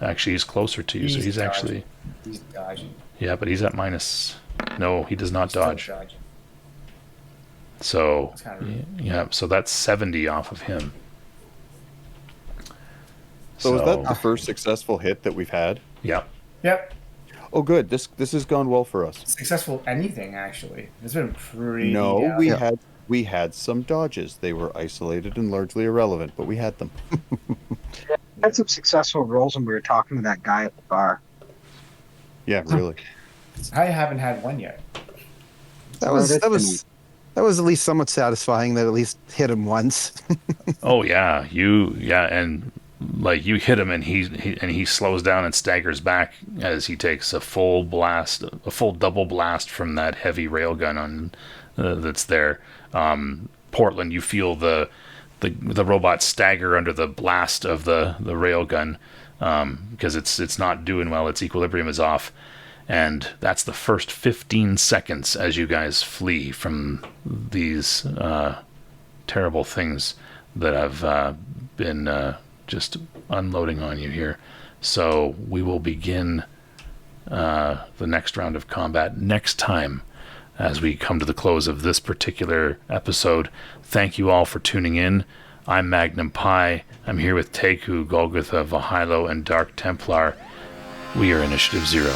Actually, he's closer to you, so he's dodging. actually. He's dodging. Yeah, but he's at minus. No, he does not Still dodge. dodging. So It's kind of rude. yeah, so that's 70 off of him. So is that the first successful hit that we've had? Yeah. Yep. Oh, good. This has gone well for us. Successful anything, actually. It's been pretty. No, down. we had some dodges. They were isolated and largely irrelevant, but we had them. Had some successful rolls when we were talking to that guy at the bar. Yeah, really. I haven't had one yet. That was at least somewhat satisfying that at least hit him once. Oh yeah, and like you hit him and he slows down and staggers back as he takes a full double blast from that heavy railgun on that's there. Portland, you feel the robot stagger under the blast of the railgun because it's not doing well. Its equilibrium is off, and that's the first 15 seconds as you guys flee from these terrible things that have been just unloading on you here. So we will begin the next round of combat next time as we come to the close of this particular episode. Thank you all for tuning in. I'm Magnum Pi. I'm here with Teku, Golgotha, Vahilo, and Dark Templar. We are Initiative Zero.